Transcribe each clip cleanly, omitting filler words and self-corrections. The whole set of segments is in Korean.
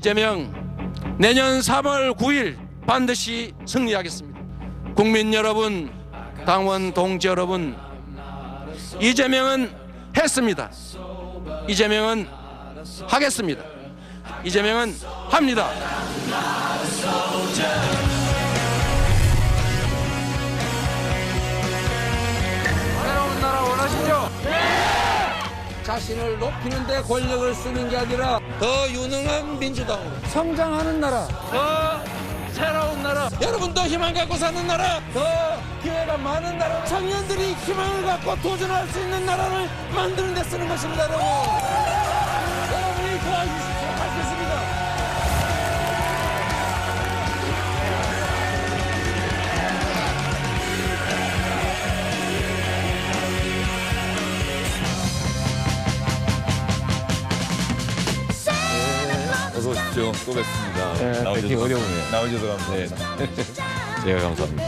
이재명 내년 3월 9일 반드시 승리하겠습니다. 국민 여러분, 당원 동지 여러분, 이재명은 했습니다. 이재명은 하겠습니다. 이재명은 합니다. 새로운 나라 원하시죠? 자신을 높이는 데 권력을 쓰는 게 아니라 더 유능한 민주당으로 성장하는 나라. 더 새로운 나라, 여러분 더 희망 갖고 사는 나라, 더 기회가 많은 나라, 청년들이 희망을 갖고 도전할 수 있는 나라를 만드는 데 쓰는 것입니다. 여러분, 여러분이 도와주십시오. 할 수 있습니다. 어서 오십시오. 또 뵙습니다. 네, 뵙기 어려우네요. 나오셔서 감사합니다. 제가 감사합니다.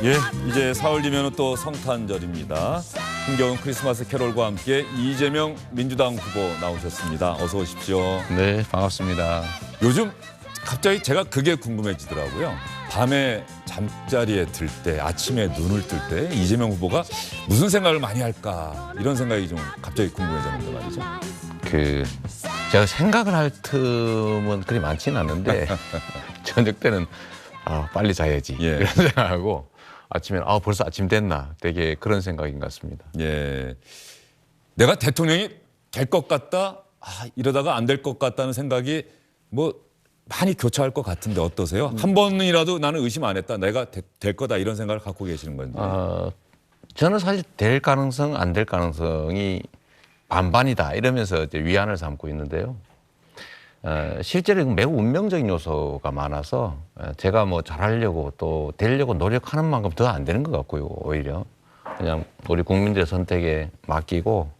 예, 이제 사흘이면 또 성탄절입니다. 흥겨운 크리스마스 캐롤과 함께 이재명 민주당 후보 나오셨습니다. 어서 오십시오. 네, 반갑습니다. 요즘 갑자기 제가 그게 궁금해지더라고요. 밤에 잠자리에 들 때, 아침에 눈을 뜰 때 이재명 후보가 무슨 생각을 많이 할까 이런 생각이 좀 갑자기 궁금해졌는데 말이죠. 제가 생각을 할 틈은 그리 많지는 않은데 저녁 때는 빨리 자야지 예. 이런 생각하고 아침에는 벌써 아침 됐나 되게 그런 생각인 것 같습니다. 예, 내가 대통령이 될 것 같다, 이러다가 안 될 것 같다는 생각이 뭐 많이 교차할 것 같은데 어떠세요? 한 번이라도 나는 의심 안 했다, 내가 될 거다 이런 생각을 갖고 계시는 건지. 저는 사실 될 가능성 안 될 가능성이 반반이다 이러면서 이제 위안을 삼고 있는데요. 실제로 매우 운명적인 요소가 많아서 제가 뭐 잘하려고 또 되려고 노력하는 만큼 더 안 되는 것 같고요. 오히려 그냥 우리 국민들의 선택에 맡기고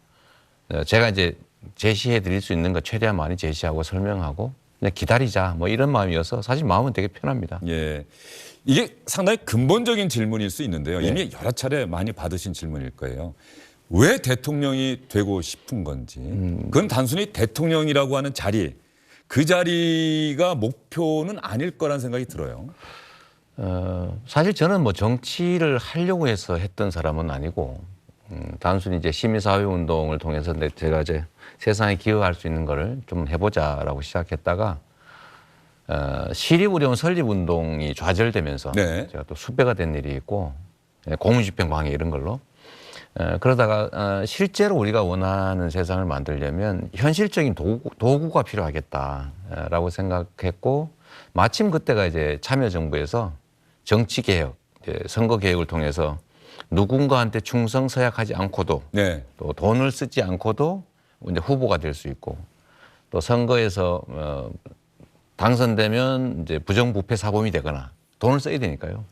제가 이제 제시해 드릴 수 있는 거 최대한 많이 제시하고 설명하고 그냥 기다리자 뭐 이런 마음이어서 사실 마음은 되게 편합니다. 예, 이게 상당히 근본적인 질문일 수 있는데요. 네. 이미 여러 차례 많이 받으신 질문일 거예요. 왜 대통령이 되고 싶은 건지. 그건 단순히 대통령이라고 하는 자리, 그 자리가 목표는 아닐 거란 생각이 들어요. 사실 저는 뭐 정치를 하려고 해서 했던 사람은 아니고 단순히 이제 시민사회 운동을 통해서 제가 이제 세상에 기여할 수 있는 거를 좀 해보자라고 시작했다가 시립의료원 설립운동이 좌절되면서 네. 제가 또 수배가 된 일이 있고 공무집행 방해 이런 걸로 그러다가 실제로 우리가 원하는 세상을 만들려면 현실적인 도구가 필요하겠다라고 생각했고 마침 그때가 이제 참여정부에서 정치개혁, 선거개혁을 통해서 누군가한테 충성 서약하지 않고도 네. 또 돈을 쓰지 않고도 이제 후보가 될 수 있고 또 선거에서 당선되면 이제 부정부패 사범이 되거나 돈을 써야 되니까요.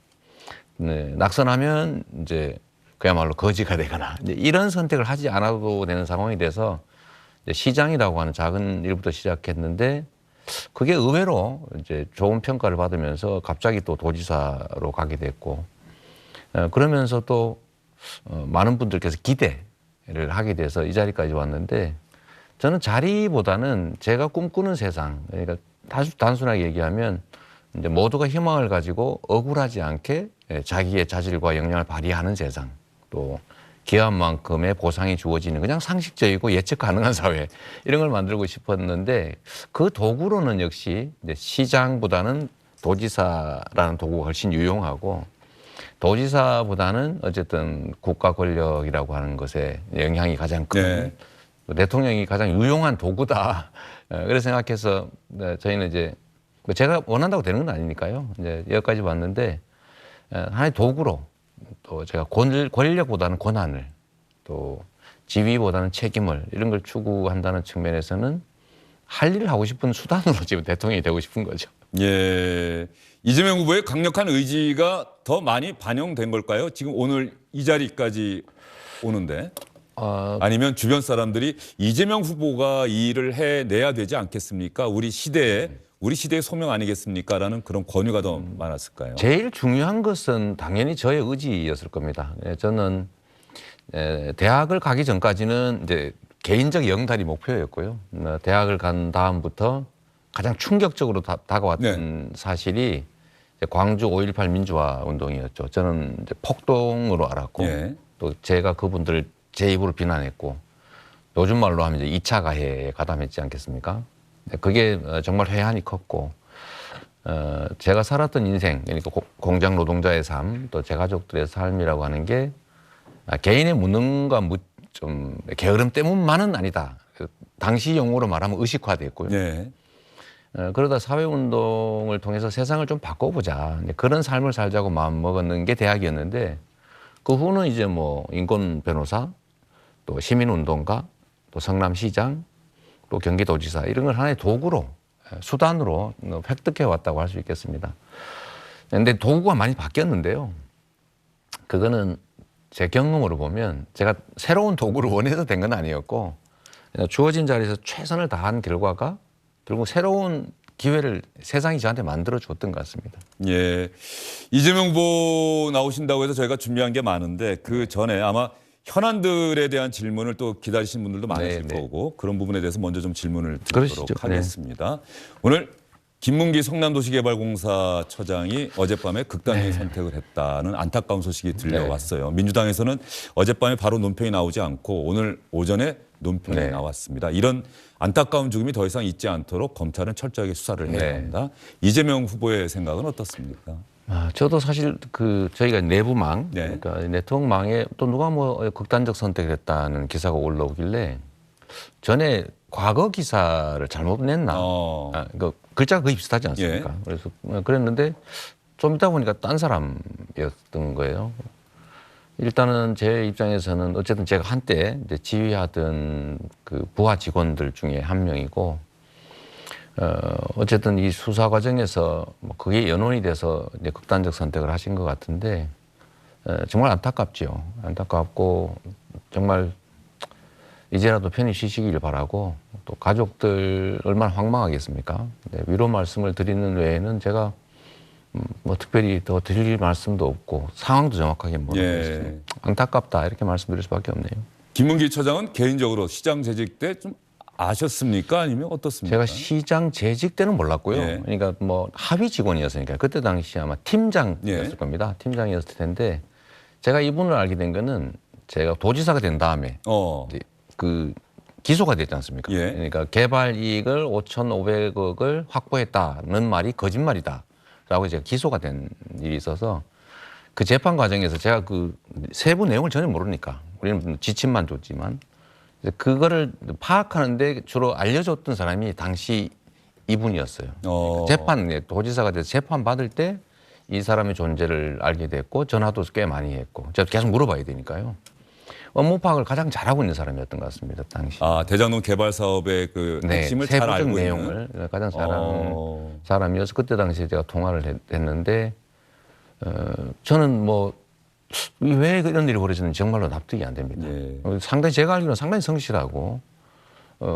네, 낙선하면 이제 그야말로 거지가 되거나 이제 이런 선택을 하지 않아도 되는 상황이 돼서 이제 시장이라고 하는 작은 일부터 시작했는데 그게 의외로 이제 좋은 평가를 받으면서 갑자기 또 도지사로 가게 됐고 그러면서 또 많은 분들께서 기대를 하게 돼서 이 자리까지 왔는데 저는 자리보다는 제가 꿈꾸는 세상, 그러니까 단순하게 얘기하면 이제 모두가 희망을 가지고 억울하지 않게 자기의 자질과 역량을 발휘하는 세상, 또 기여한 만큼의 보상이 주어지는 그냥 상식적이고 예측 가능한 사회 이런 걸 만들고 싶었는데 그 도구로는 역시 이제 시장보다는 도지사라는 도구가 훨씬 유용하고 도지사보다는 어쨌든 국가 권력이라고 하는 것에 영향이 가장 큰 대통령이 가장 유용한 도구다. 그래서 생각해서 저희는 이제 제가 원한다고 되는 건 아니니까요. 이제 여기까지 왔는데 하나의 도구로 또 제가 권력보다는 권한을 또 지위보다는 책임을 이런 걸 추구한다는 측면에서는 할 일을 하고 싶은 수단으로 지금 대통령이 되고 싶은 거죠. 예, 이재명 후보의 강력한 의지가 더 많이 반영된 걸까요? 지금 오늘 이 자리까지 오는데 아니면 주변 사람들이 이재명 후보가 이 일을 해내야 되지 않겠습니까? 우리 시대의 소명 아니겠습니까? 라는 그런 권유가 더 많았을까요? 제일 중요한 것은 당연히 저의 의지였을 겁니다. 저는 대학을 가기 전까지는 이제 개인적 영달이 목표였고요. 대학을 간 다음부터 가장 충격적으로 다가왔던 사실이 이제 광주 5.18 민주화 운동이었죠. 저는 이제 폭동으로 알았고 또 제가 그분들을 제 입으로 비난했고 요즘 말로 하면 이제 2차 가해에 가담했지 않겠습니까? 그게 정말 회한이 컸고 제가 살았던 인생, 그러니까 공장 노동자의 삶, 또 제 가족들의 삶이라고 하는 게 개인의 무능과 좀 게으름 때문만은 아니다. 당시 용어로 말하면 의식화됐고요. 그러다 사회운동을 통해서 세상을 좀 바꿔보자. 그런 삶을 살자고 마음먹었는 게 대학이었는데 그 후는 이제 뭐 인권 변호사, 또 시민운동가, 또 성남시장, 또 경기도지사 이런 걸 하나의 도구로 수단으로 획득해 왔다고 할 수 있겠습니다. 그런데 도구가 많이 바뀌었는데요. 그거는 제 경험으로 보면 제가 새로운 도구를 원해서 된 건 아니었고 주어진 자리에서 최선을 다한 결과가 결국 새로운 기회를 세상이 저한테 만들어 줬던 것 같습니다. 예, 이재명 후보 나오신다고 해서 저희가 준비한 게 많은데 그 전에 아마 현안들에 대한 질문을 또 기다리시는 분들도 많으실 거고 그런 부분에 대해서 먼저 좀 질문을 드리도록 하겠습니다. 오늘 김문기 성남도시개발공사 처장이 어젯밤에 극단적인 선택을 했다는 안타까운 소식이 들려왔어요. 민주당에서는 어젯밤에 바로 논평이 나오지 않고 오늘 오전에 논평이 나왔습니다. 이런 안타까운 죽음이 더 이상 있지 않도록 검찰은 철저하게 수사를 해야 한다. 이재명 후보의 생각은 어떻습니까? 저도 사실 저희가 내부망, 그러니까 네트워크망에 또 누가 뭐 극단적 선택을 했다는 기사가 올라오길래 전에 과거 기사를 잘못 냈나? 그러니까 글자가 거의 비슷하지 않습니까? 그래서 그랬는데 좀 있다 보니까 딴 사람이었던 거예요. 일단은 제 입장에서는 어쨌든 제가 한때 이제 지휘하던 그 부하 직원들 중에 한 명이고 어쨌든 이 수사 과정에서 뭐 그게 연원이 돼서 이제 극단적 선택을 하신 것 같은데 정말 안타깝죠. 안타깝고 정말 이제라도 편히 쉬시길 바라고 또 가족들 얼마나 황망하겠습니까? 위로 말씀을 드리는 외에는 제가 뭐 특별히 더 드릴 말씀도 없고 상황도 정확하게 모르겠어요. 안타깝다 이렇게 말씀드릴 수밖에 없네요. 김문기 처장은 개인적으로 시장 재직 때 좀 아셨습니까? 아니면 어떻습니까? 제가 시장 재직 때는 몰랐고요. 그러니까 뭐 합의 직원이었으니까 그때 당시 아마 팀장이었을 겁니다. 팀장이었을 텐데 제가 이분을 알게 된 거는 제가 도지사가 된 다음에 그 기소가 됐지 않습니까? 그러니까 개발 이익을 5,500억을 확보했다는 말이 거짓말이다라고 제가 기소가 된 일이 있어서 그 재판 과정에서 제가 그 세부 내용을 전혀 모르니까 우리는 지침만 줬지만 그거를 파악하는데 주로 알려줬던 사람이 당시 이분이었어요. 재판 도지사가 돼서 재판 받을 때 이 사람의 존재를 알게 됐고 전화도 꽤 많이 했고 제가 계속 물어봐야 되니까요. 업무 파악을 가장 잘하고 있는 사람이었던 것 같습니다. 당시. 대장동 개발 사업의 그 핵심을 잘 알고 있는. 내용을 가장 잘하는 사람이어서 그때 당시에 제가 통화를 했는데 저는 뭐 왜 이런 일이 벌어졌는지 정말로 납득이 안 됩니다. 상당히 제가 알기로는 상당히 성실하고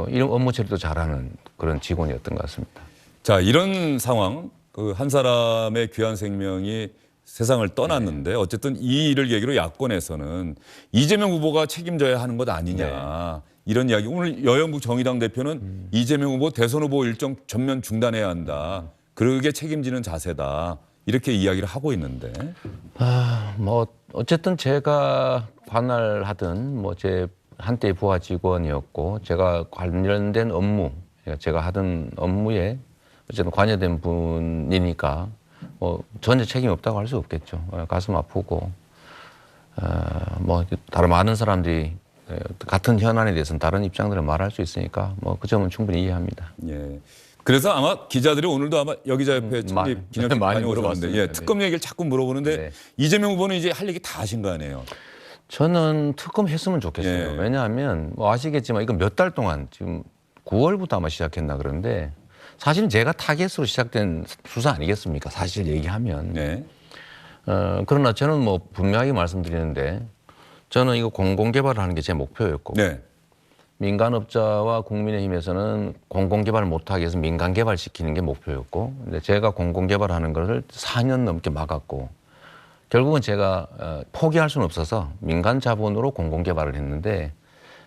이런 업무 처리도 잘하는 그런 직원이었던 것 같습니다. 자, 이런 상황, 그 한 사람의 귀한 생명이 세상을 떠났는데 어쨌든 이 일을 계기로 야권에서는 이재명 후보가 책임져야 하는 것 아니냐 이런 이야기. 오늘 여영국 정의당 대표는 이재명 후보 대선 후보 일정 전면 중단해야 한다. 그러게 책임지는 자세다. 이렇게 이야기를 하고 있는데. 뭐 어쨌든 제가 관할하던 뭐 제 한때 부하 직원이었고 제가 관련된 업무, 제가 하던 업무에 어쨌든 관여된 분이니까 뭐 전혀 책임 없다고 할 수 없겠죠. 가슴 아프고 뭐 다른 많은 사람들이 같은 현안에 대해서는 다른 입장들을 말할 수 있으니까 뭐 그 점은 충분히 이해합니다. 그래서 아마 기자들이 오늘도 아마 여기자협회 창립 기념식 많이 물어봤는데 특검 얘기를 자꾸 물어보는데 이재명 후보는 이제 할 얘기 다 하신 거 아니에요? 저는 특검 했으면 좋겠어요. 왜냐하면 뭐 아시겠지만 이건 몇 달 동안 지금 9월부터 아마 시작했나 그런데 사실은 제가 타겟으로 시작된 수사 아니겠습니까? 사실 얘기하면. 그러나 저는 뭐 분명하게 말씀드리는데 저는 이거 공공개발을 하는 게 제 목표였고 민간업자와 국민의힘에서는 공공개발을 못하게 해서 민간개발시키는 게 목표였고 근데 제가 공공개발하는 것을 4년 넘게 막았고 결국은 제가 포기할 수는 없어서 민간 자본으로 공공개발을 했는데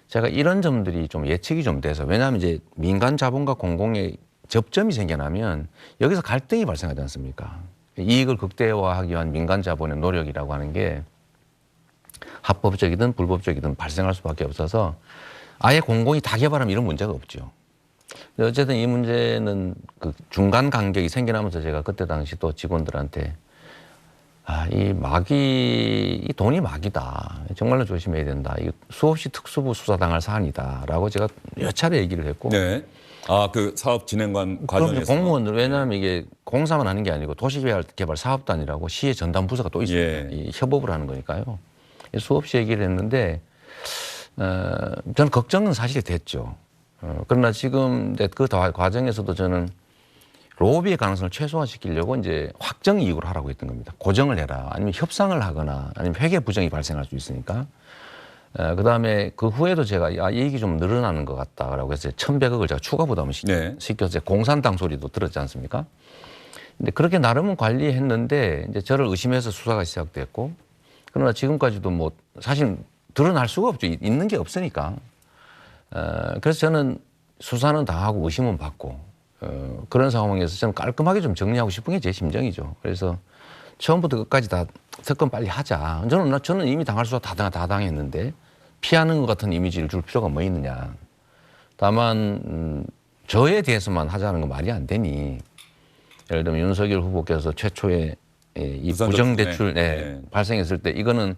제가 이런 점들이 좀 예측이 좀 돼서 왜냐하면 이제 민간 자본과 공공의 접점이 생겨나면 여기서 갈등이 발생하지 않습니까? 이익을 극대화하기 위한 민간 자본의 노력이라고 하는 게 합법적이든 불법적이든 발생할 수밖에 없어서 아예 공공이 다 개발하면 이런 문제가 없죠. 어쨌든 이 문제는 그 중간 간격이 생겨나면서 제가 그때 당시 또 직원들한테 이 돈이 마귀다. 정말로 조심해야 된다. 이거 수없이 특수부 수사당할 사안이다라고 제가 몇 차례 얘기를 했고. 네. 그 사업 진행관 그럼 과정에서 공무원들 왜냐하면 이게 공사만 하는 게 아니고 도시개발 사업단이라고 시의 전담 부서가 또 있어요. 예. 이 협업을 하는 거니까요. 수없이 얘기를 했는데 저는 걱정은 사실 됐죠. 그러나 지금 그 과정에서도 저는 로비의 가능성을 최소화시키려고 이제 확정 이익으로 하라고 했던 겁니다. 고정을 해라. 아니면 협상을 하거나 아니면 회계 부정이 발생할 수 있으니까. 그다음에 그 후에도 제가 이익이 좀 늘어나는 것 같다라고 해서 1,100억을 제가 추가 부담을 시켜서 공산당 소리도 들었지 않습니까? 근데 그렇게 나름은 관리했는데 이제 저를 의심해서 수사가 시작됐고 그러나 지금까지도 뭐 사실 드러날 수가 없죠. 있는 게 없으니까. 그래서 저는 수사는 당하고 의심은 받고 그런 상황에서 저는 깔끔하게 좀 정리하고 싶은 게 제 심정이죠. 그래서 처음부터 끝까지 다 특검 빨리 하자. 저는 이미 당할 수가 다 당했는데 피하는 것 같은 이미지를 줄 필요가 뭐 있느냐. 다만 저에 대해서만 하자는 건 말이 안 되니 예를 들면 윤석열 후보께서 최초에 이 부정대출 발생했을 때 이거는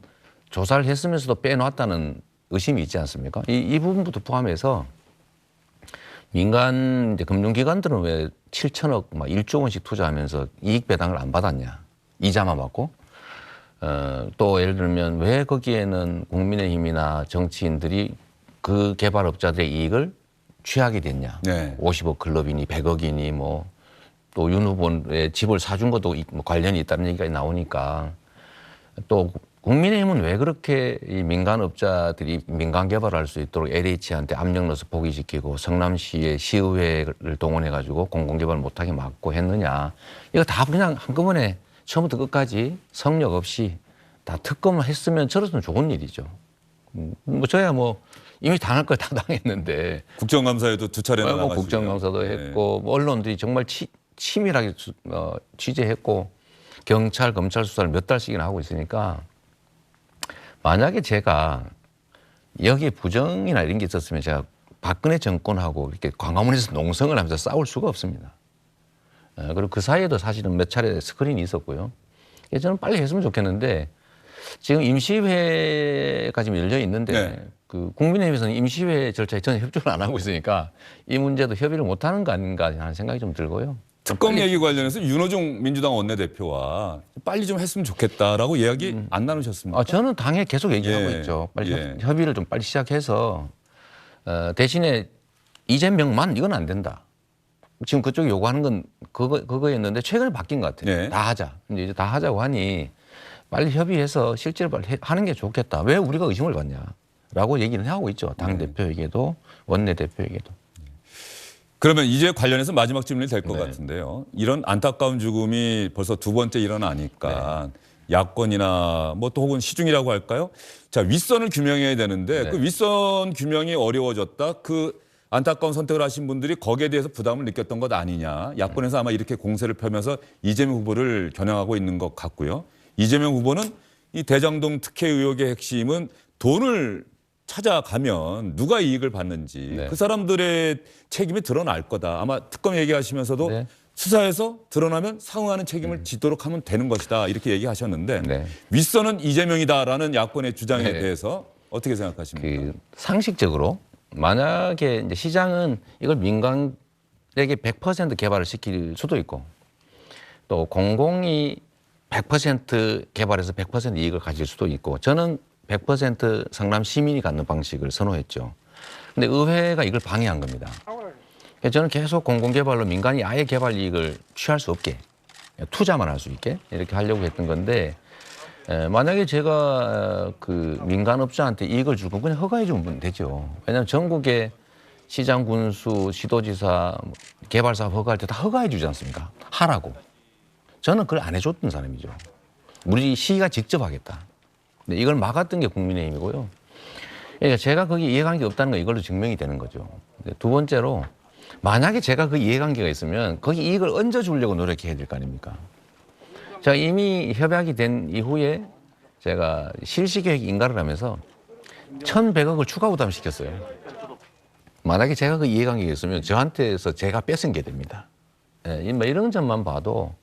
조사를 했으면서도 빼놓았다는 의심이 있지 않습니까? 이 부분부터 포함해서 민간 이제 금융기관들은 왜 7천억 막 1조 원씩 투자하면서 이익 배당을 안 받았냐. 이자만 받고. 또 예를 들면 왜 거기에는 국민의힘이나 정치인들이 그 개발업자들의 이익을 취하게 됐냐. 네. 50억 클럽이니 100억이니 뭐 또 윤 후보의 집을 사준 것도 관련이 있다는 얘기가 나오니까 또 국민의힘은 왜 그렇게 이 민간업자들이 민간 개발을 할 수 있도록 LH한테 압력 넣어서 포기시키고 성남시의 시의회를 동원해가지고 공공개발 못하게 막고 했느냐. 이거 다 그냥 한꺼번에 처음부터 끝까지 성역 없이 다 특검을 했으면 저랬으면 좋은 일이죠. 뭐 저야 뭐 이미 당할 걸 다 당했는데. 국정감사에도 2차례나 나가시고. 국정감사도 했고 뭐 언론들이 정말 치밀하게 취재했고 경찰, 검찰 수사를 몇 달씩이나 하고 있으니까 만약에 제가 여기에 부정이나 이런 게 있었으면 제가 박근혜 정권하고 이렇게 광화문에서 농성을 하면서 싸울 수가 없습니다. 그리고 그 사이에도 사실은 몇 차례 스크린이 있었고요. 저는 빨리 했으면 좋겠는데 지금 임시회가 지금 열려 있는데 네. 그 국민의힘에서는 임시회 절차에 전혀 협조를 안 하고 있으니까 이 문제도 협의를 못 하는 거 아닌가 하는 생각이 좀 들고요. 특검 얘기 관련해서 윤호중 민주당 원내대표와 빨리 좀 했으면 좋겠다라고 이야기 안 나누셨습니까? 저는 당에 계속 얘기하고 있죠. 빨리 협의를 좀 빨리 시작해서 대신에 이재명만 이건 안 된다. 지금 그쪽이 요구하는 건 그거였는데 최근에 바뀐 것 같아요. 네. 다 하자. 이제 다 하자고 하니 빨리 협의해서 실제로 빨리 하는 게 좋겠다. 왜 우리가 의심을 받냐라고 얘기는 하고 있죠. 당 대표에게도 원내 대표에게도. 그러면 이제 관련해서 마지막 질문이 될 것 같은데요. 이런 안타까운 죽음이 벌써 2번째 일어나니까 야권이나 뭐 또 혹은 시중이라고 할까요? 자, 윗선을 규명해야 되는데 그 윗선 규명이 어려워졌다. 그 안타까운 선택을 하신 분들이 거기에 대해서 부담을 느꼈던 것 아니냐. 야권에서 아마 이렇게 공세를 펴면서 이재명 후보를 겨냥하고 있는 것 같고요. 이재명 후보는 이 대장동 특혜 의혹의 핵심은 돈을 찾아가면 누가 이익을 받는지 그 사람들의 책임이 드러날 거다. 아마 특검 얘기하시면서도 수사에서 드러나면 상응하는 책임을 지도록 하면 되는 것이다. 이렇게 얘기하셨는데 윗선은 이재명이다라는 야권의 주장에 대해서 어떻게 생각하십니까? 상식적으로 만약에 이제 시장은 이걸 민간에게 100% 개발을 시킬 수도 있고 또 공공이 100% 개발해서 100% 이익을 가질 수도 있고 저는 100% 성남 시민이 갖는 방식을 선호했죠. 근데 의회가 이걸 방해한 겁니다. 그래서 저는 계속 공공개발로 민간이 아예 개발 이익을 취할 수 없게 투자만 할 수 있게 이렇게 하려고 했던 건데 만약에 제가 그 민간업자한테 이익을 줄 거면 그냥 허가해 주면 되죠. 왜냐하면 전국의 시장, 군수, 시도지사, 개발사업 허가할 때 다 허가해 주지 않습니까? 하라고. 저는 그걸 안 해줬던 사람이죠. 우리 시가 직접 하겠다. 근데 이걸 막았던 게 국민의힘이고요. 그러니까 제가 거기 이해관계 없다는 거 이걸로 증명이 되는 거죠. 두 번째로 만약에 제가 그 이해관계가 있으면 거기 이익을 얹어주려고 노력해야 될 거 아닙니까? 제가 이미 협약이 된 이후에 제가 실시계획 인가를 하면서 1,100억을 추가 부담시켰어요. 만약에 제가 그 이해관계가 있으면 저한테서 제가 뺏은 게 됩니다. 예, 뭐 이런 점만 봐도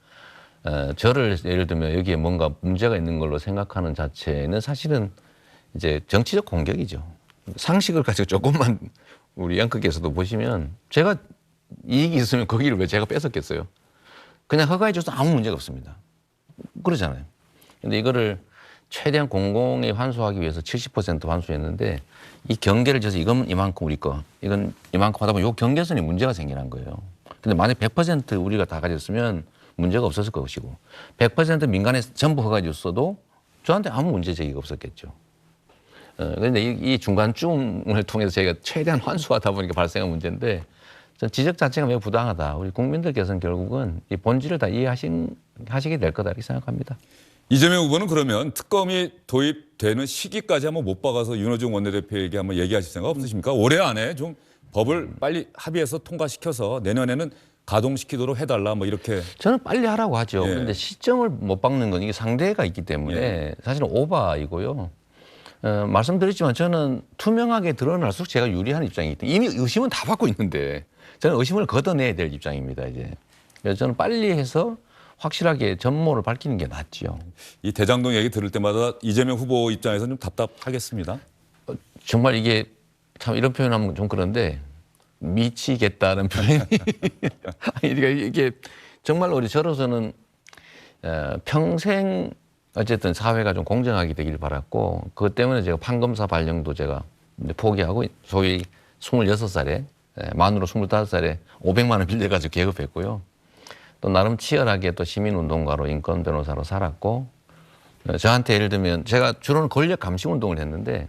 저를 예를 들면 여기에 뭔가 문제가 있는 걸로 생각하는 자체는 사실은 이제 정치적 공격이죠. 상식을 가지고 조금만 우리 양극에서도 보시면 제가 이익이 있으면 거기를 왜 제가 뺏었겠어요? 그냥 허가해 줘서 아무 문제가 없습니다. 그러잖아요. 근데 이거를 최대한 공공에 환수하기 위해서 70% 환수했는데 이 경계를 져서 이건 이만큼 우리 거, 이건 이만큼 하다 보면 이 경계선이 문제가 생기는 거예요. 근데 만약 100% 우리가 다 가졌으면 문제가 없었을 것이고 100% 민간에 전부 허가해 줬어도 저한테 아무 문제 제기가 없었겠죠. 그런데 이 중간쯤을 통해서 저희가 최대한 환수하다 보니까 발생한 문제인데 전 지적 자체가 매우 부당하다. 우리 국민들께서는 결국은 이 본질을 다 이해하시게 될 거다 이렇게 생각합니다. 이재명 후보는 그러면 특검이 도입되는 시기까지 한번 못 박아서 윤호중 원내대표에게 한번 얘기하실 생각 없으십니까? 올해 안에 좀 법을 빨리 합의해서 통과시켜서 내년에는 가동시키도록 해달라 뭐 이렇게. 저는 빨리 하라고 하죠. 예. 그런데 시점을 못 박는 건 이게 상대가 있기 때문에 예. 사실은 오바이고요. 말씀드렸지만 저는 투명하게 드러날수록 제가 유리한 입장이기 때문에 이미 의심은 다 받고 있는데 저는 의심을 걷어내야 될 입장입니다. 이제. 그래서 저는 빨리 해서 확실하게 전모를 밝히는 게 낫죠. 이 대장동 얘기 들을 때마다 이재명 후보 입장에서는 좀 답답하겠습니다. 정말 이게 참 이런 표현하면 좀 그런데 미치겠다는 표현이 아니 그러니까 이게 정말 우리 저로서는 평생 어쨌든 사회가 좀 공정하게 되길 바랐고 그것 때문에 제가 판검사 발령도 제가 포기하고 소위 26살에 만으로 25살에 500만 원 빌려가지고 개업했고요. 또 나름 치열하게 또 시민운동가로 인권 변호사로 살았고 저한테 예를 들면 제가 주로는 권력 감시 운동을 했는데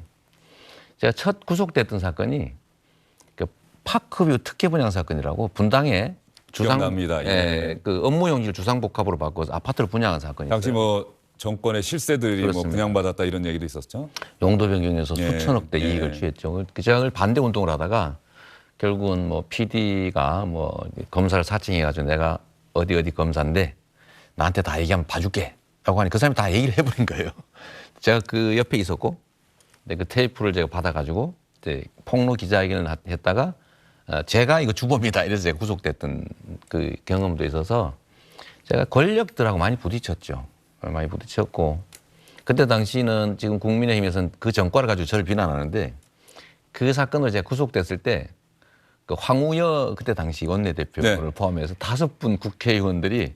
제가 첫 구속됐던 사건이 그 파크뷰 특혜 분양 사건이라고 분당에 기억납니다. 예. 그 업무 용지를 주상복합으로 바꿔서 아파트를 분양한 사건이 당시 있어요. 뭐 정권의 실세들이 뭐 분양받았다 이런 얘기도 있었죠. 용도 변경에서 예. 수천억대 이익을 취했죠. 제가 그걸 반대 운동을 하다가 결국은 뭐 PD가 뭐 검사를 사칭해가지고 내가 어디 검사인데 나한테 다 얘기하면 봐줄게 라고 하니 그 사람이 다 얘기를 해버린 거예요. 제가 그 옆에 있었고 근데 그 테이프를 제가 받아가지고 이제 폭로 기자회견을 했다가 제가 이거 주범이다 이래서 제가 구속됐던 그 경험도 있어서 제가 권력들하고 많이 부딪혔죠. 많이 부딪혔고 그때 당시는 지금 국민의힘에서는 그 전과를 가지고 저를 비난하는데 그 사건으로 제가 구속됐을 때 그 황우여 그때 당시 원내대표를 네. 포함해서 5분 국회의원들이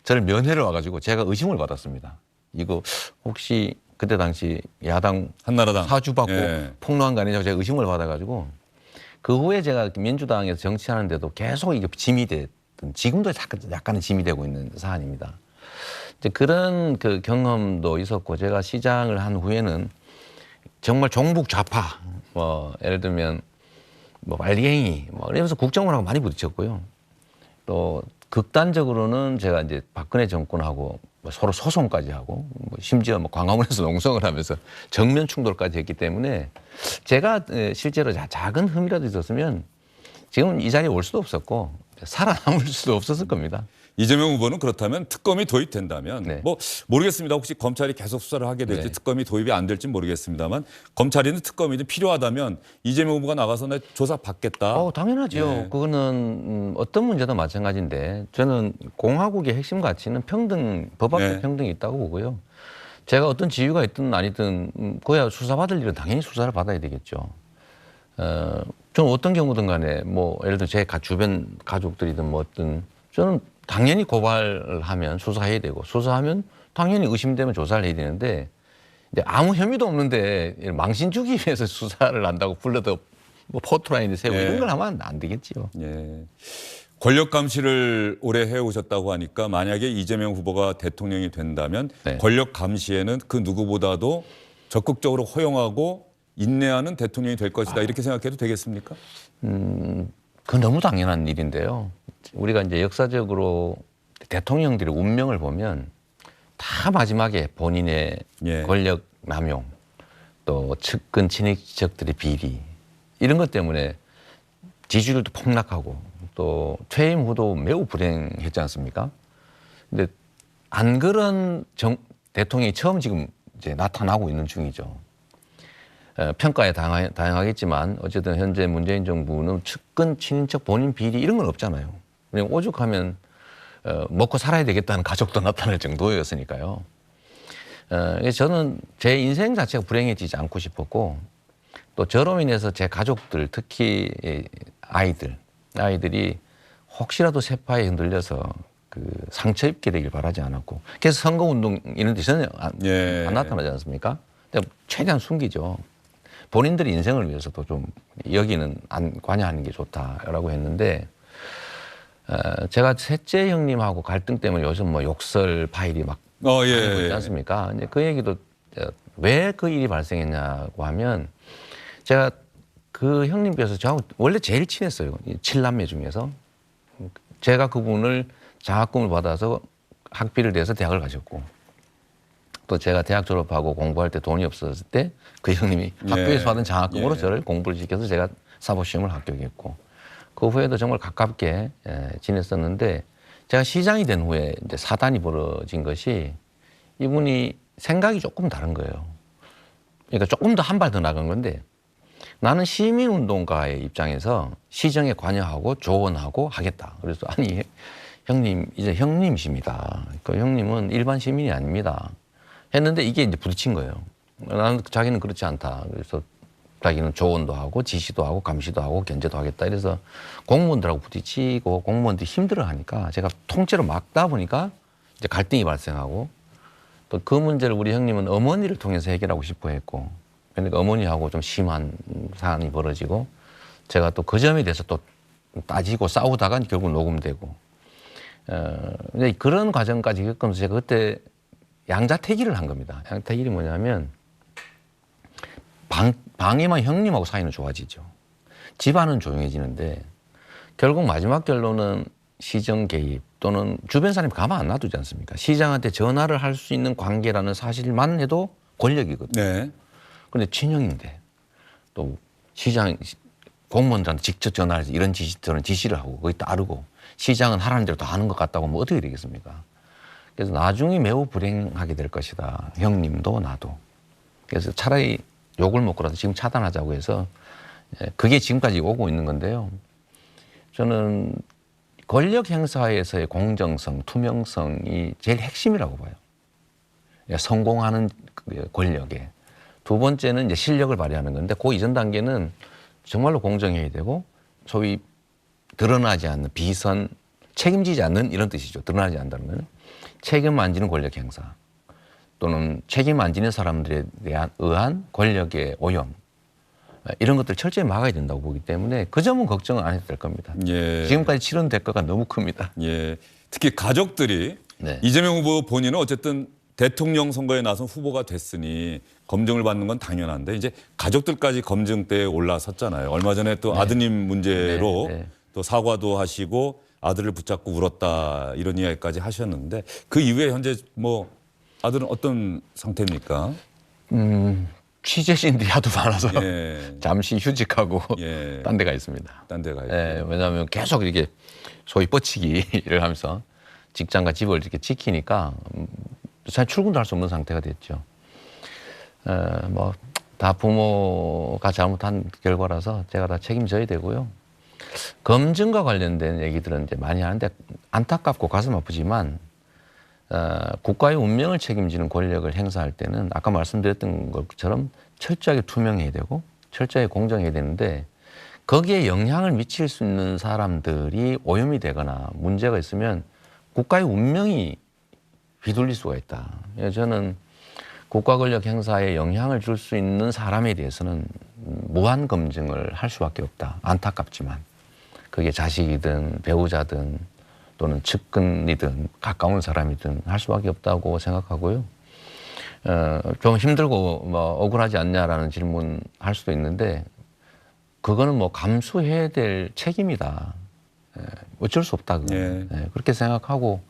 저를 면회를 와가지고 제가 의심을 받았습니다. 이거 혹시 그때 당시 야당 한나라당 사주받고 예. 폭로한 거 아니냐고 제가 의심을 받아가지고 그 후에 제가 민주당에서 정치하는데도 계속 이게 짐이 됐던 지금도 약간은 짐이 되고 있는 사안입니다. 이제 그런 그 경험도 있었고 제가 시장을 한 후에는 정말 종북 좌파 뭐 예를 들면 뭐 말갱이 뭐 이러면서 국정원하고 많이 부딪혔고요. 또 극단적으로는 제가 이제 박근혜 정권하고 뭐 서로 소송까지 하고 뭐 심지어 뭐 광화문에서 농성을 하면서 정면 충돌까지 했기 때문에 제가 실제로 작은 흠이라도 있었으면 지금 이 자리에 올 수도 없었고 살아남을 수도 없었을 겁니다. 이재명 후보는 그렇다면 특검이 도입된다면 네. 뭐 모르겠습니다. 혹시 검찰이 계속 수사를 하게 될지 네. 특검이 도입이 안 될지 모르겠습니다만 검찰이든 특검이든 필요하다면 이재명 후보가 나가서 내 조사 받겠다. 당연하죠. 네. 그거는 어떤 문제도 마찬가지인데 저는 공화국의 핵심 가치는 평등, 법 앞에 네. 평등이 있다고 보고요. 제가 어떤 지위가 있든 아니든 그야 수사받을 일은 당연히 수사를 받아야 되겠죠. 저는 어떤 경우든 간에 뭐 예를 들어 제 주변 가족들이든 뭐 어떤 저는 당연히 고발을 하면 수사해야 되고 수사하면 당연히 의심되면 조사를 해야 되는데 이제 아무 혐의도 없는데 망신 주기 위해서 수사를 한다고 불러도 뭐 포토라인을 세우고 예. 이런 걸 하면 안 되겠지요. 예. 권력 감시를 오래 해오셨다고 하니까 만약에 이재명 후보가 대통령이 된다면 네. 권력 감시에는 그 누구보다도 적극적으로 허용하고 인내하는 대통령이 될 것이다 이렇게 생각해도 되겠습니까? 그건 너무 당연한 일인데요. 우리가 이제 역사적으로 대통령들의 운명을 보면 다 마지막에 본인의 예. 권력 남용 또 측근 친인척들의 비리 이런 것 때문에 지지율도 폭락하고 또 퇴임 후도 매우 불행했지 않습니까? 근데 안 그런 대통령이 처음 지금 이제 나타나고 있는 중이죠. 평가에 다양하겠지만 어쨌든 현재 문재인 정부는 측근 친인척 본인 비리 이런 건 없잖아요. 그냥 오죽하면 먹고 살아야 되겠다는 가족도 나타날 정도였으니까요. 저는 제 인생 자체가 불행해지지 않고 싶었고 또 저로 인해서 제 가족들 특히 아이들이 혹시라도 세파에 흔들려서 그 상처 입게 되길 바라지 않았고 그래서 선거운동 이런 데 전혀 안 나타나지 않습니까? 최대한 숨기죠. 본인들의 인생을 위해서도 좀 여기는 안 관여하는 게 좋다라고 했는데 제가 셋째 형님하고 갈등 때문에 요즘 뭐 욕설 파일이 막 있지 않습니까? 이제 그 얘기도 왜 그 일이 발생했냐고 하면 제가 그 형님께서 저하고 원래 제일 친했어요. 7남매 중에서. 제가 그분을 장학금을 받아서 학비를 내서 대학을 가셨고 또 제가 대학 졸업하고 공부할 때 돈이 없었을 때 그 형님이 학교에서 받은 장학금으로 저를 공부를 시켜서 제가 사법시험을 합격했고 그 후에도 정말 가깝게 지냈었는데 제가 시장이 된 후에 이제 사단이 벌어진 것이 이분이 생각이 조금 다른 거예요. 그러니까 조금 더 한 발 더 나간 건데 나는 시민운동가의 입장에서 시정에 관여하고 조언하고 하겠다. 그래서 아니 형님 이제 형님이십니다. 그 형님은 일반 시민이 아닙니다. 했는데 이게 이제 부딪힌 거예요. 나는 자기는 그렇지 않다. 그래서 자기는 조언도 하고 지시도 하고 감시도 하고 견제도 하겠다. 이래서 공무원들하고 부딪히고 공무원들이 힘들어하니까 제가 통째로 막다 보니까 이제 갈등이 발생하고 또 그 문제를 우리 형님은 어머니를 통해서 해결하고 싶어 했고 그러니까 어머니하고 좀 심한 사안이 벌어지고 제가 또 그 점에 대해서 또 따지고 싸우다가 결국 녹음되고 그런 과정까지 겪으면서 제가 그때 양자택일을 한 겁니다. 양자택일이 뭐냐면 방해만 형님하고 사이는 좋아지죠. 집안은 조용해지는데 결국 마지막 결론은 시정 개입 또는 주변 사람이 가만 안 놔두지 않습니까? 시장한테 전화를 할 수 있는 관계라는 사실만 해도 권력이거든요. 네. 그런데 친형인데 또 시장 공무원들한테 직접 전화해서 이런 저런 지시를 하고 거기 따르고 시장은 하라는 대로 다 하는 것 같다고 하면 어떻게 되겠습니까? 그래서 나중에 매우 불행하게 될 것이다. 형님도 나도. 그래서 차라리 욕을 먹고라도 지금 차단하자고 해서 그게 지금까지 오고 있는 건데요. 저는 권력 행사에서의 공정성, 투명성이 제일 핵심이라고 봐요. 성공하는 권력에. 두 번째는 이제 실력을 발휘하는 건데 그 이전 단계는 정말로 공정해야 되고 소위 드러나지 않는 비선, 책임지지 않는 이런 뜻이죠. 드러나지 않는다는 건 책임 안 지는 권력 행사 또는 책임 안 지는 사람들에 의한 권력의 오염 이런 것들 철저히 막아야 된다고 보기 때문에 그 점은 걱정은 안 해도 될 겁니다. 지금까지 치른 대가가 너무 큽니다. 특히 가족들이 이재명 후보 본인은 어쨌든 대통령 선거에 나선 후보가 됐으니 검증을 받는 건 당연한데 이제 가족들까지 검증대에 올라섰잖아요. 얼마 전에 또 아드님 문제로 또 사과도 하시고 아들을 붙잡고 울었다 이런 이야기까지 하셨는데 그 이후에 현재 뭐 아들은 어떤 상태입니까? 취재진들이 하도 많아서 잠시 휴직하고 딴 데 가 있습니다. 딴 데 가 있고. 왜냐하면 계속 이렇게 소위 뻗치기를 하면서 직장과 집을 이렇게 지키니까 잘 출근도 할 수 없는 상태가 됐죠. 뭐 다 부모가 잘못한 결과라서 제가 다 책임져야 되고요. 검증과 관련된 얘기들은 이제 많이 하는데 안타깝고 가슴 아프지만 국가의 운명을 책임지는 권력을 행사할 때는 아까 말씀드렸던 것처럼 철저하게 투명해야 되고 철저하게 공정해야 되는데 거기에 영향을 미칠 수 있는 사람들이 오염이 되거나 문제가 있으면 국가의 운명이 휘둘릴 수가 있다. 저는 국가 권력 행사에 영향을 줄 수 있는 사람에 대해서는 무한 검증을 할 수밖에 없다. 안타깝지만 그게 자식이든 배우자든 또는 측근이든 가까운 사람이든 할 수밖에 없다고 생각하고요. 좀 힘들고 뭐 억울하지 않냐라는 질문 할 수도 있는데 그거는 뭐 감수해야 될 책임이다. 어쩔 수 없다. 그렇게 생각하고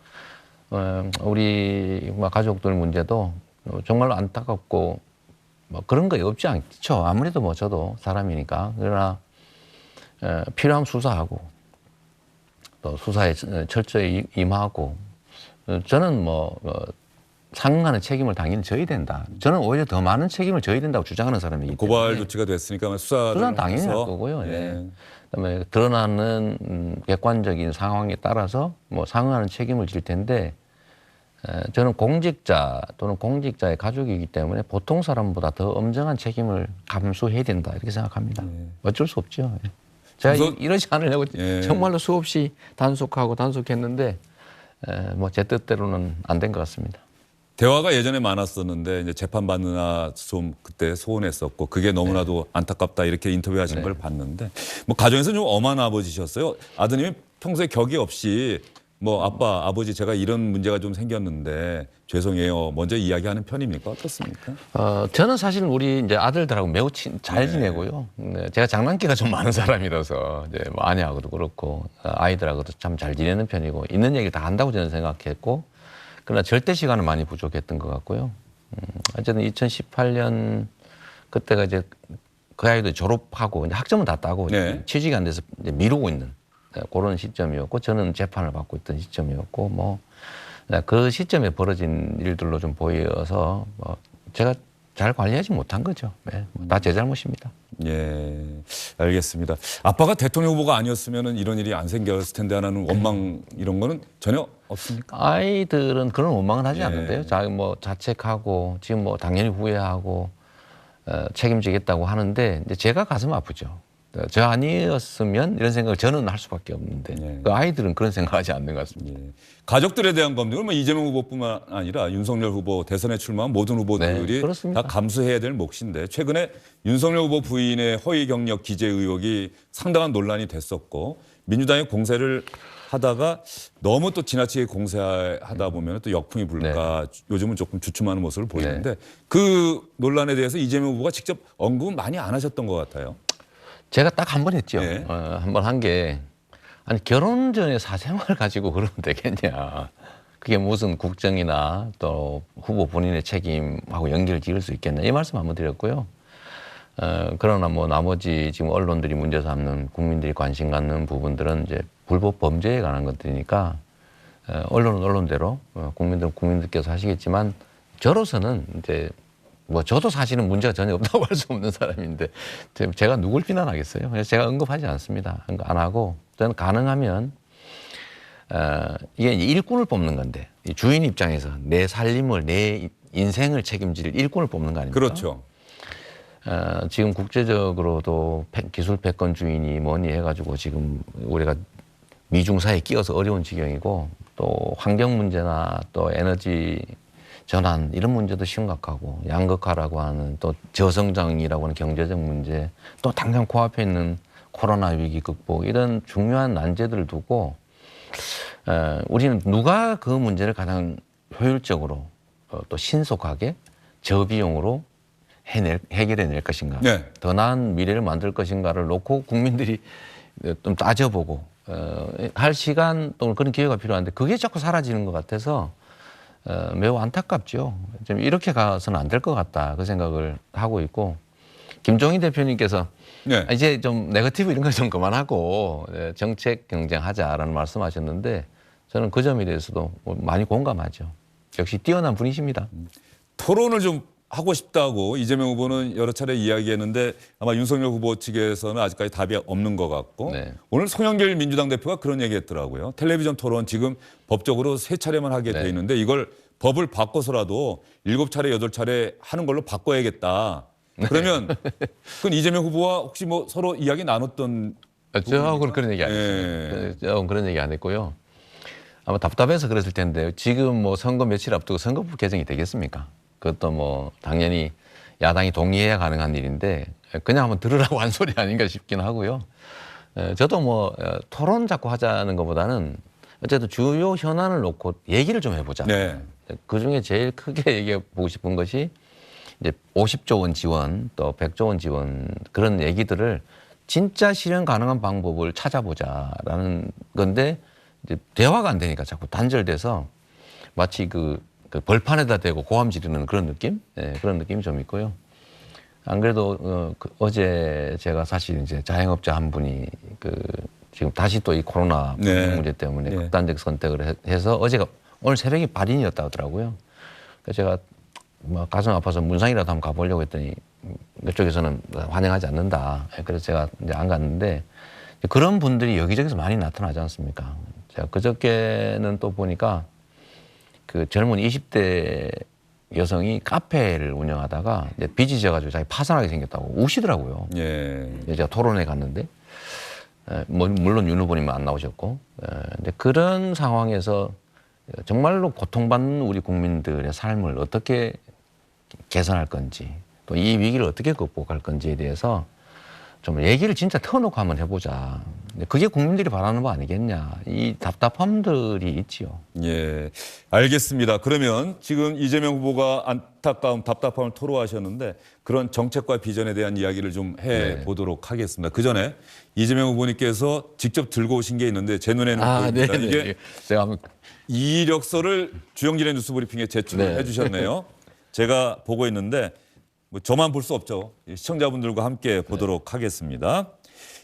우리 가족들 문제도 정말로 안타깝고 뭐 그런 거 없지 않죠. 아무래도 뭐 저도 사람이니까. 그러나 필요하면 수사하고 또 수사에 철저히 임하고 저는 뭐 상응하는 책임을 당연히 져야 된다. 저는 오히려 더 많은 책임을 져야 된다고 주장하는 사람이기 때문에. 고발 조치가 됐으니까 수사는 당연히 할 거고요. 예. 그다음에 드러나는 객관적인 상황에 따라서 뭐 상응하는 책임을 질 텐데 저는 공직자 또는 공직자의 가족이기 때문에 보통 사람보다 더 엄정한 책임을 감수해야 된다 이렇게 생각합니다. 어쩔 수 없죠. 예. 제가 이러지 않으려고 정말로 수없이 단속했는데 뭐 제 뜻대로는 안 된 것 같습니다. 대화가 예전에 많았었는데 이제 재판 받느라 좀 그때 소원했었고 그게 너무나도 안타깝다 이렇게 인터뷰하시는 걸 봤는데 뭐 가정에서 좀 엄한 아버지셨어요. 아드님이 평소에 격이 없이 뭐 아빠, 아버지 제가 이런 문제가 좀 생겼는데 죄송해요. 먼저 이야기하는 편입니까? 어떻습니까? 저는 사실 우리 이제 아들들하고 매우 잘 지내고요. 제가 장난기가 좀 많은 사람이라서 이제 뭐 아내하고도 그렇고 아이들하고도 참 잘 지내는 편이고 있는 얘기를 다 한다고 저는 생각했고 그러나 절대 시간은 많이 부족했던 것 같고요. 어쨌든 2018년 그때가 이제 그 아이도 졸업하고 이제 학점은 다 따고 취직이 안 돼서 이제 미루고 있는 그런 시점이었고 저는 재판을 받고 있던 시점이었고 뭐 그 시점에 벌어진 일들로 좀 보여서 뭐 제가 잘 관리하지 못한 거죠. 다 제 잘못입니다. 예, 알겠습니다. 아빠가 대통령 후보가 아니었으면 이런 일이 안 생겼을 텐데 하는 원망 이런 거는 전혀 없습니까? 아이들은 그런 원망은 하지 않는데요. 뭐 자책하고 지금 뭐 당연히 후회하고 책임지겠다고 하는데 이제 제가 가슴 아프죠. 저 아니었으면 이런 생각을 저는 할 수밖에 없는데 그 아이들은 그런 생각하지 않는 것 같습니다. 가족들에 대한 검증은 뭐 이재명 후보뿐만 아니라 윤석열 후보 대선에 출마한 모든 후보들이 다 감수해야 될 몫인데 최근에 윤석열 후보 부인의 허위 경력 기재 의혹이 상당한 논란이 됐었고 민주당이 공세를 하다가 너무 또 지나치게 공세하다 보면 또 역풍이 불까 요즘은 조금 주춤하는 모습을 보이는데 그 논란에 대해서 이재명 후보가 직접 언급은 많이 안 하셨던 것 같아요. 제가 딱 한 번 했죠. 한 번 한 게 아니 결혼 전에 사생활 가지고 그러면 되겠냐. 그게 무슨 국정이나 또 후보 본인의 책임하고 연결 지을 수 있겠냐. 이 말씀 한번 드렸고요. 그러나 뭐 나머지 지금 언론들이 문제 삼는 국민들이 관심 갖는 부분들은 이제 불법 범죄에 관한 것들이니까 언론은 언론대로 국민들은 국민들께서 하시겠지만 저로서는 이제 뭐 저도 사실은 문제가 전혀 없다고 할 수 없는 사람인데 제가 누굴 비난하겠어요. 그래서 제가 언급하지 않습니다. 언급 안 하고 저는 가능하면 이게 이제 일꾼을 뽑는 건데 주인 입장에서 내 살림을 내 인생을 책임질 일꾼을 뽑는 거 아닙니까? 그렇죠. 지금 국제적으로도 기술 패권 주인이 뭐니 해가지고 지금 우리가 미중사에 끼어서 어려운 지경이고 또 환경 문제나 또 에너지 전환 이런 문제도 심각하고 양극화라고 하는 또 저성장이라고 하는 경제적 문제 또 당장 코앞에 있는 코로나 위기 극복 이런 중요한 난제들을 두고 우리는 누가 그 문제를 가장 효율적으로 또 신속하게 저비용으로 해결해낼 것인가 더 나은 미래를 만들 것인가를 놓고 국민들이 좀 따져보고 할 시간 또는 그런 기회가 필요한데 그게 자꾸 사라지는 것 같아서 매우 안타깝죠. 좀 이렇게 가서는 안 될 것 같다 그 생각을 하고 있고 김종인 대표님께서 이제 좀 네거티브 이런 거 좀 그만하고 정책 경쟁하자라는 말씀하셨는데 저는 그 점에 대해서도 많이 공감하죠. 역시 뛰어난 분이십니다. 토론을 좀 하고 싶다고 이재명 후보는 여러 차례 이야기했는데 아마 윤석열 후보 측에서는 아직까지 답이 없는 것 같고 오늘 송영길 민주당 대표가 그런 얘기했더라고요. 텔레비전 토론 지금 법적으로 3차례만 하게 돼 있는데 이걸 법을 바꿔서라도 7차례, 8차례 하는 걸로 바꿔야겠다. 그러면 그건 이재명 후보와 혹시 뭐 서로 이야기 나눴던 저하고는 그런 얘기 안 했어요. 저하고는 그런 얘기 안 했고요. 아마 답답해서 그랬을 텐데 지금 뭐 선거 며칠 앞두고 선거법 개정이 되겠습니까? 그것도 뭐 당연히 야당이 동의해야 가능한 일인데 그냥 한번 들으라고 한 소리 아닌가 싶긴 하고요. 저도 뭐 토론 자꾸 하자는 것보다는 어쨌든 주요 현안을 놓고 얘기를 좀 해보자. 그중에 제일 크게 얘기해 보고 싶은 것이 이제 50조 원 지원 또 100조 원 지원 그런 얘기들을 진짜 실현 가능한 방법을 찾아보자라는 건데 이제 대화가 안 되니까 자꾸 단절돼서 마치 그 벌판에다 대고 고함 지르는 그런 느낌? 그런 느낌이 좀 있고요. 안 그래도 어제 제가 사실 이제 자영업자 한 분이 지금 다시 또 이 코로나 네. 문제 때문에 네. 극단적 선택을 해서 어제가 오늘 새벽에 발인이었다 하더라고요. 그래서 제가 뭐 가슴 아파서 문상이라도 한번 가보려고 했더니 이쪽에서는 환영하지 않는다. 그래서 제가 이제 안 갔는데 그런 분들이 여기저기서 많이 나타나지 않습니까? 제가 그저께는 또 보니까 그 젊은 20대 여성이 카페를 운영하다가 이제 빚이 져가지고 자기 파산하게 생겼다고 우시더라고요. 예. 제가 토론회 갔는데, 물론 윤 후보님은 안 나오셨고, 근데 그런 상황에서 정말로 고통받는 우리 국민들의 삶을 어떻게 개선할 건지, 또 이 위기를 어떻게 극복할 건지에 대해서 좀 얘기를 진짜 터놓고 한번 해보자. 근데 그게 국민들이 바라는 거 아니겠냐. 이 답답함들이 있지요. 예, 알겠습니다. 그러면 지금 이재명 후보가 안타까움, 답답함을 토로하셨는데 그런 정책과 비전에 대한 이야기를 좀 해보도록 하겠습니다. 그 전에 이재명 후보님께서 직접 들고 오신 게 있는데 제 눈에는 보입니다. 이게 제가 한번 이력서를 주영진의 뉴스브리핑에 제출을 해주셨네요. 제가 보고 있는데 뭐 저만 볼 수 없죠. 시청자분들과 함께 보도록 하겠습니다.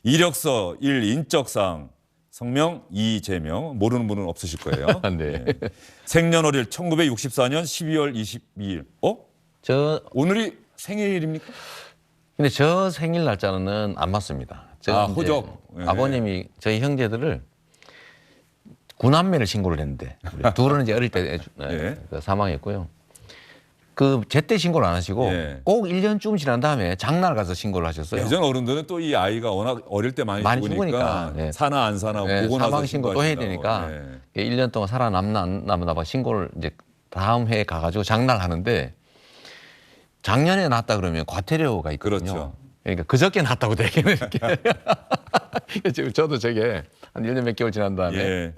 이력서 1. 인적사항 성명 이재명 모르는 분은 없으실 거예요. 네. 생년월일 1964년 12월 22일. 오늘이 생일입니까? 근데 저 생일 날짜는 안 맞습니다. 호적. 아버님이 저희 형제들을 구남매를 신고를 했는데 둘은 이제 어릴 때 사망했고요. 그 제때 신고를 안 하시고 꼭 1년쯤 지난 다음에 장날 가서 신고를 하셨어요. 예전 어른들은 또 이 아이가 워낙 어릴 때 많이 죽으니까 사나 안 사나 보고 나서 사망 신고 또 해야 되니까 1년 동안 살아남나 안 남나 봐 신고를 이제 다음 해에 가가지고 장날 하는데 작년에 났다 그러면 과태료가 있거든요. 그렇죠. 그러니까 그저께 났다고 되게는 이렇게. 지금 저도 저게 한 1년 몇 개월 지난 다음에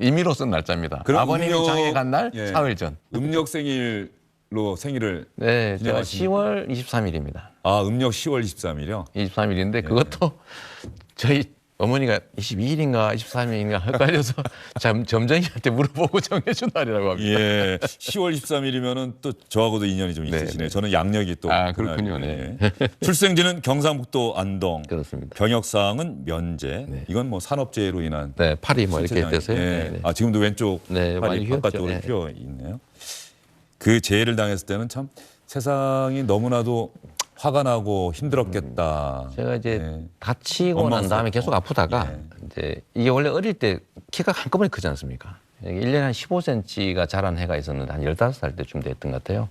임의로 쓴 날짜입니다. 아버님이 장에 간 날 4일 전. 음력 생일로 생일을 제가 10월 23일입니다. 음력 10월 23일이요? 23일인데 그것도 저희 어머니가 22일인가 23일인가 헷갈려서 점쟁이한테 물어보고 정해준 날이라고 합니다. 10월 23일이면은 또 저하고도 인연이 좀 있으시네요. 저는 양력이 또 그렇군요. 출생지는 경상북도 안동. 그렇습니다. 병역사항은 면제. 이건 뭐 산업재해로 인한. 팔이 뭐 이렇게 돼서요. 지금도 왼쪽 팔이 바깥쪽으로 휘어 있네요. 그 재해를 당했을 때는 참 세상이 너무나도 화가 나고 힘들었겠다. 제가 이제 다치고 난 다음에 계속 아프다가 이제 이게 원래 어릴 때 키가 한꺼번에 크지 않습니까? 1년에 한 15cm가 자란 해가 있었는데 한 15살 때쯤 됐던 것 같아요.